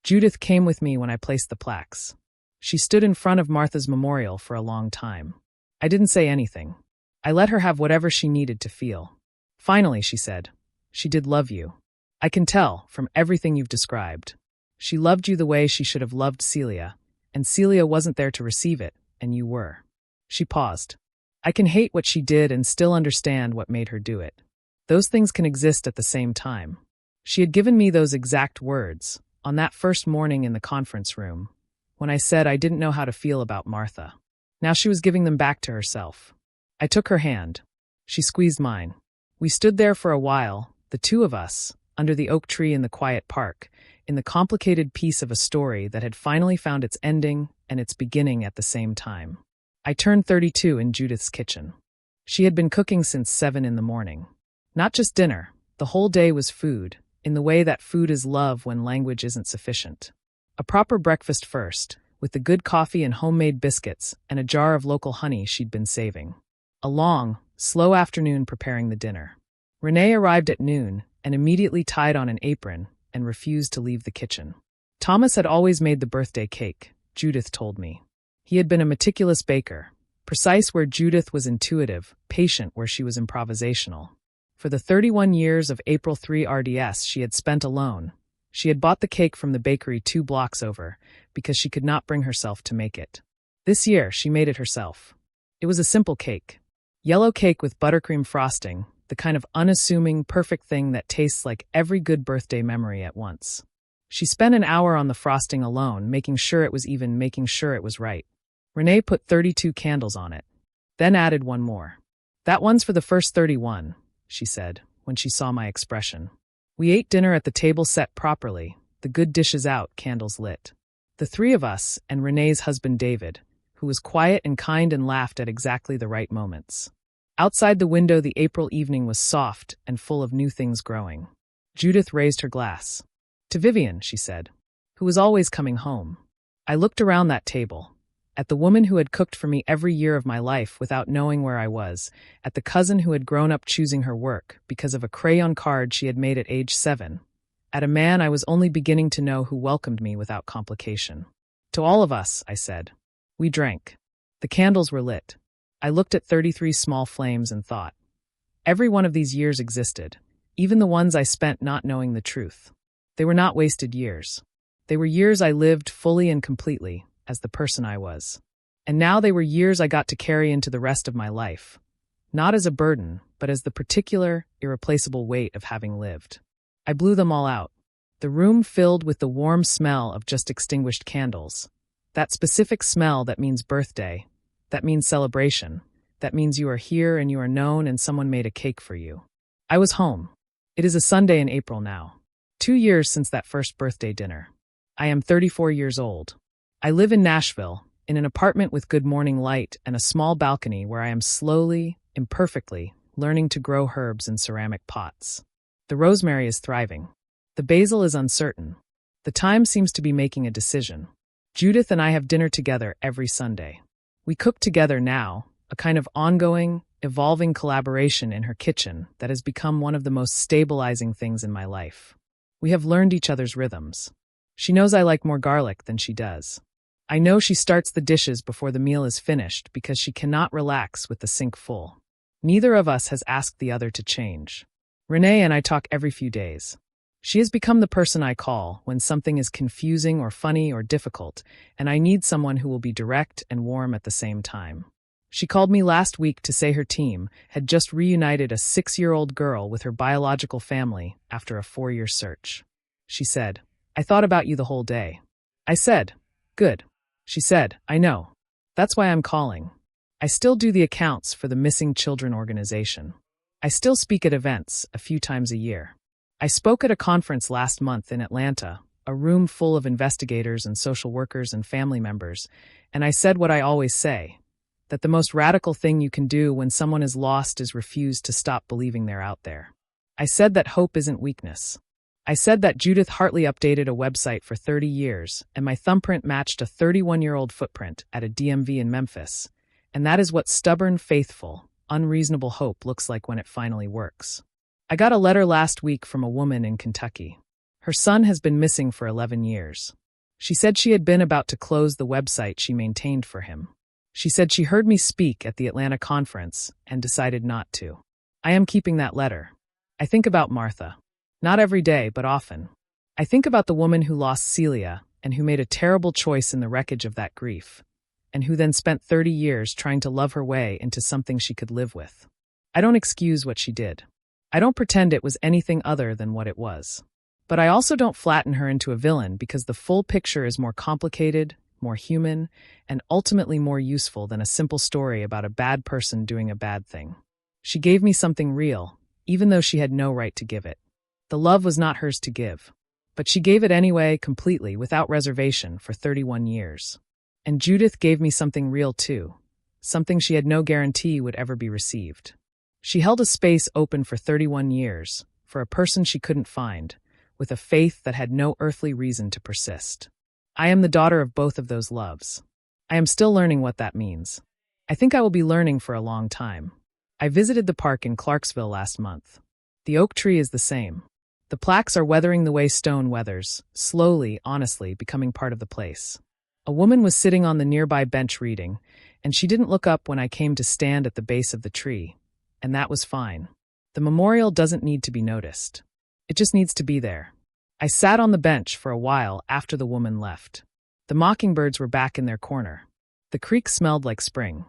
Judith came with me when I placed the plaques. She stood in front of Martha's memorial for a long time. I didn't say anything. I let her have whatever she needed to feel. Finally, she said, "She did love you. I can tell from everything you've described. She loved you the way she should have loved Celia, and Celia wasn't there to receive it, and you were." She paused. I can hate what she did and still understand what made her do it. Those things can exist at the same time. She had given me those exact words, on that first morning in the conference room, when I said I didn't know how to feel about Martha. Now she was giving them back to herself. I took her hand. She squeezed mine. We stood there for a while, the two of us, under the oak tree in the quiet park, in the complicated piece of a story that had finally found its ending and its beginning at the same time. I turned 32 in Judith's kitchen. She had been cooking since 7 in the morning. Not just dinner, the whole day was food, in the way that food is love when language isn't sufficient. A proper breakfast first, with the good coffee and homemade biscuits and a jar of local honey she'd been saving. A long, slow afternoon preparing the dinner. Renee arrived at noon and immediately tied on an apron and refused to leave the kitchen. Thomas had always made the birthday cake, Judith told me. He had been a meticulous baker, precise where Judith was intuitive, patient where she was improvisational. For the 31 years of April 3 RDS she had spent alone, she had bought the cake from the bakery 2 blocks over because she could not bring herself to make it. This year she made it herself. It was a simple cake. Yellow cake with buttercream frosting, the kind of unassuming, perfect thing that tastes like every good birthday memory at once. She spent an hour on the frosting alone, making sure it was even, making sure it was right. Renee put 32 candles on it, then added one more. "That one's for the first 31, she said, when she saw my expression. We ate dinner at the table set properly, the good dishes out, candles lit. The 3 of us and Renee's husband David, who was quiet and kind and laughed at exactly the right moments. Outside the window the April evening was soft and full of new things growing. Judith raised her glass. "To Vivian," she said, "who was always coming home." I looked around that table. At the woman who had cooked for me every year of my life without knowing where I was, at the cousin who had grown up choosing her work because of a crayon card she had made at age 7, at a man I was only beginning to know who welcomed me without complication. "To all of us," I said. We drank. The candles were lit. I looked at 33 small flames and thought. Every one of these years existed, even the ones I spent not knowing the truth. They were not wasted years. They were years I lived fully and completely, as the person I was. And now they were years I got to carry into the rest of my life, not as a burden, but as the particular, irreplaceable weight of having lived. I blew them all out. The room filled with the warm smell of just extinguished candles. That specific smell that means birthday, that means celebration, that means you are here and you are known and someone made a cake for you. I was home. It is a Sunday in April now. 2 years since that first birthday dinner. I am 34 years old. I live in Nashville, in an apartment with good morning light and a small balcony where I am slowly, imperfectly, learning to grow herbs in ceramic pots. The rosemary is thriving. The basil is uncertain. The thyme seems to be making a decision. Judith and I have dinner together every Sunday. We cook together now, a kind of ongoing, evolving collaboration in her kitchen that has become one of the most stabilizing things in my life. We have learned each other's rhythms. She knows I like more garlic than she does. I know she starts the dishes before the meal is finished because she cannot relax with the sink full. Neither of us has asked the other to change. Renee and I talk every few days. She has become the person I call when something is confusing or funny or difficult, and I need someone who will be direct and warm at the same time. She called me last week to say her team had just reunited a 6-year-old girl with her biological family after a 4-year search. She said, "I thought about you the whole day." I said, "Good." She said, "I know. That's why I'm calling. I still do the accounts for the Missing Children organization. I still speak at events a few times a year. I spoke at a conference last month in Atlanta, a room full of investigators and social workers and family members, and I said what I always say, that the most radical thing you can do when someone is lost is refuse to stop believing they're out there. I said that hope isn't weakness. I said that Judith Hartley updated a website for 30 years, and my thumbprint matched a 31-year-old footprint at a DMV in Memphis, and that is what stubborn, faithful, unreasonable hope looks like when it finally works. I got a letter last week from a woman in Kentucky. Her son has been missing for 11 years. She said she had been about to close the website she maintained for him. She said she heard me speak at the Atlanta conference and decided not to. I am keeping that letter. I think about Martha. Not every day, but often. I think about the woman who lost Celia and who made a terrible choice in the wreckage of that grief, and who then spent 30 years trying to love her way into something she could live with. I don't excuse what she did. I don't pretend it was anything other than what it was. But I also don't flatten her into a villain because the full picture is more complicated, more human, and ultimately more useful than a simple story about a bad person doing a bad thing. She gave me something real, even though she had no right to give it. The love was not hers to give. But she gave it anyway, completely, without reservation, for 31 years. And Judith gave me something real too, something she had no guarantee would ever be received. She held a space open for 31 years, for a person she couldn't find, with a faith that had no earthly reason to persist. I am the daughter of both of those loves. I am still learning what that means. I think I will be learning for a long time. I visited the park in Clarksville last month. The oak tree is the same. The plaques are weathering the way stone weathers, slowly, honestly, becoming part of the place. A woman was sitting on the nearby bench reading, and she didn't look up when I came to stand at the base of the tree, and that was fine. The memorial doesn't need to be noticed. It just needs to be there. I sat on the bench for a while after the woman left. The mockingbirds were back in their corner. The creek smelled like spring.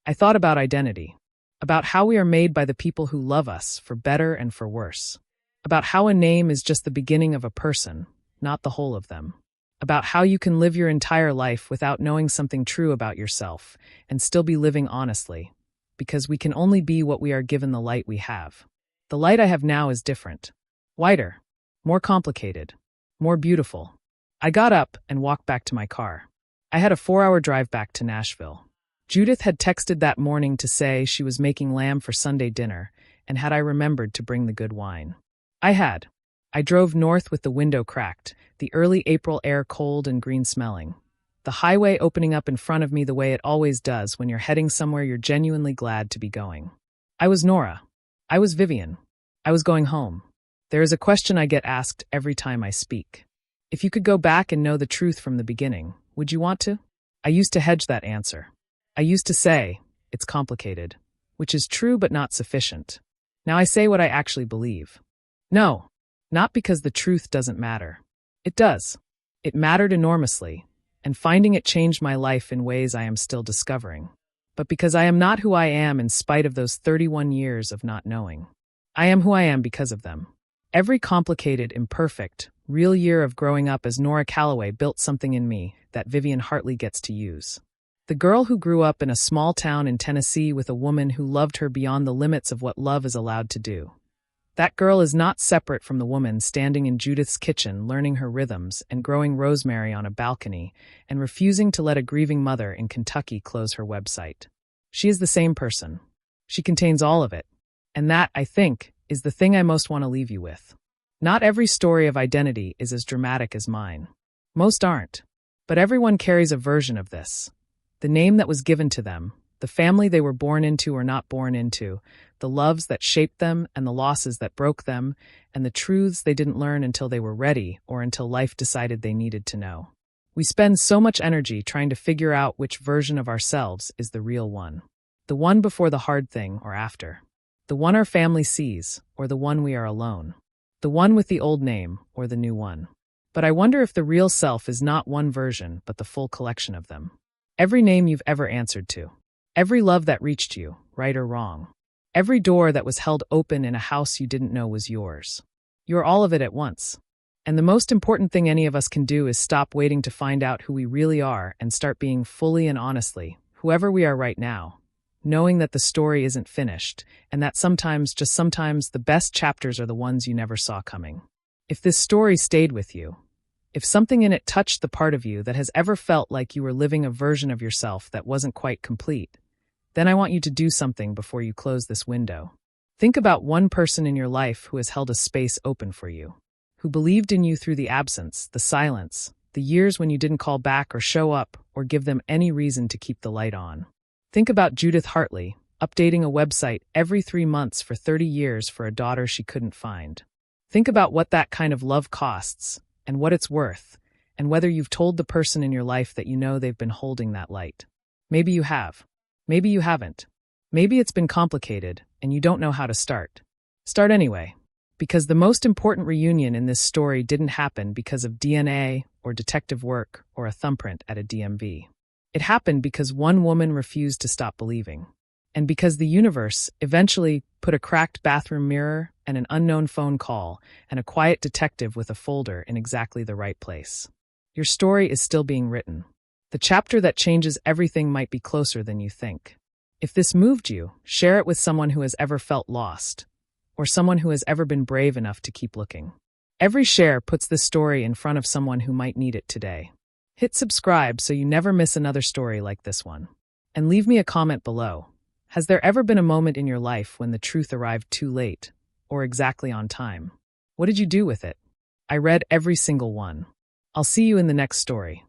I thought about identity, about how we are made by the people who love us, for better and for worse. About how a name is just the beginning of a person, not the whole of them. About how you can live your entire life without knowing something true about yourself and still be living honestly, because we can only be what we are given the light we have. The light I have now is different. Wider. More complicated. More beautiful. I got up and walked back to my car. I had a 4-hour drive back to Nashville. Judith had texted that morning to say she was making lamb for Sunday dinner, and had I remembered to bring the good wine. I had. I drove north with the window cracked, the early April air cold and green-smelling. The highway opening up in front of me the way it always does when you're heading somewhere you're genuinely glad to be going. I was Nora. I was Vivian. I was going home. There is a question I get asked every time I speak. If you could go back and know the truth from the beginning, would you want to? I used to hedge that answer. I used to say, it's complicated, which is true but not sufficient. Now I say what I actually believe. No, not because the truth doesn't matter. It does. It mattered enormously, and finding it changed my life in ways I am still discovering. But because I am not who I am in spite of those 31 years of not knowing. I am who I am because of them. Every complicated, imperfect, real year of growing up as Nora Calloway built something in me that Vivian Hartley gets to use. The girl who grew up in a small town in Tennessee with a woman who loved her beyond the limits of what love is allowed to do. That girl is not separate from the woman standing in Judith's kitchen learning her rhythms and growing rosemary on a balcony and refusing to let a grieving mother in Kentucky close her website. She is the same person. She contains all of it. And that, I think, is the thing I most want to leave you with. Not every story of identity is as dramatic as mine. Most aren't. But everyone carries a version of this. The name that was given to them, the family they were born into or not born into, the loves that shaped them and the losses that broke them, and the truths they didn't learn until they were ready or until life decided they needed to know. We spend so much energy trying to figure out which version of ourselves is the real one. The one before the hard thing or after. The one our family sees, or the one we are alone. The one with the old name, or the new one. But I wonder if the real self is not one version, but the full collection of them. Every name you've ever answered to. Every love that reached you, right or wrong. Every door that was held open in a house you didn't know was yours. You're all of it at once. And the most important thing any of us can do is stop waiting to find out who we really are and start being fully and honestly, whoever we are right now. Knowing that the story isn't finished, and that sometimes, just sometimes, the best chapters are the ones you never saw coming. If this story stayed with you, if something in it touched the part of you that has ever felt like you were living a version of yourself that wasn't quite complete, then I want you to do something before you close this window. Think about one person in your life who has held a space open for you, who believed in you through the absence, the silence, the years when you didn't call back or show up or give them any reason to keep the light on. Think about Judith Hartley, updating a website every 3 months for 30 years for a daughter she couldn't find. Think about what that kind of love costs, and what it's worth, and whether you've told the person in your life that you know they've been holding that light. Maybe you have. Maybe you haven't. Maybe it's been complicated, and you don't know how to start. Start anyway, because the most important reunion in this story didn't happen because of DNA, or detective work, or a thumbprint at a DMV. It happened because one woman refused to stop believing. And because the universe eventually put a cracked bathroom mirror and an unknown phone call and a quiet detective with a folder in exactly the right place. Your story is still being written. The chapter that changes everything might be closer than you think. If this moved you, share it with someone who has ever felt lost, or someone who has ever been brave enough to keep looking. Every share puts this story in front of someone who might need it today. Hit subscribe so you never miss another story like this one. And leave me a comment below. Has there ever been a moment in your life when the truth arrived too late, or exactly on time? What did you do with it? I read every single one. I'll see you in the next story.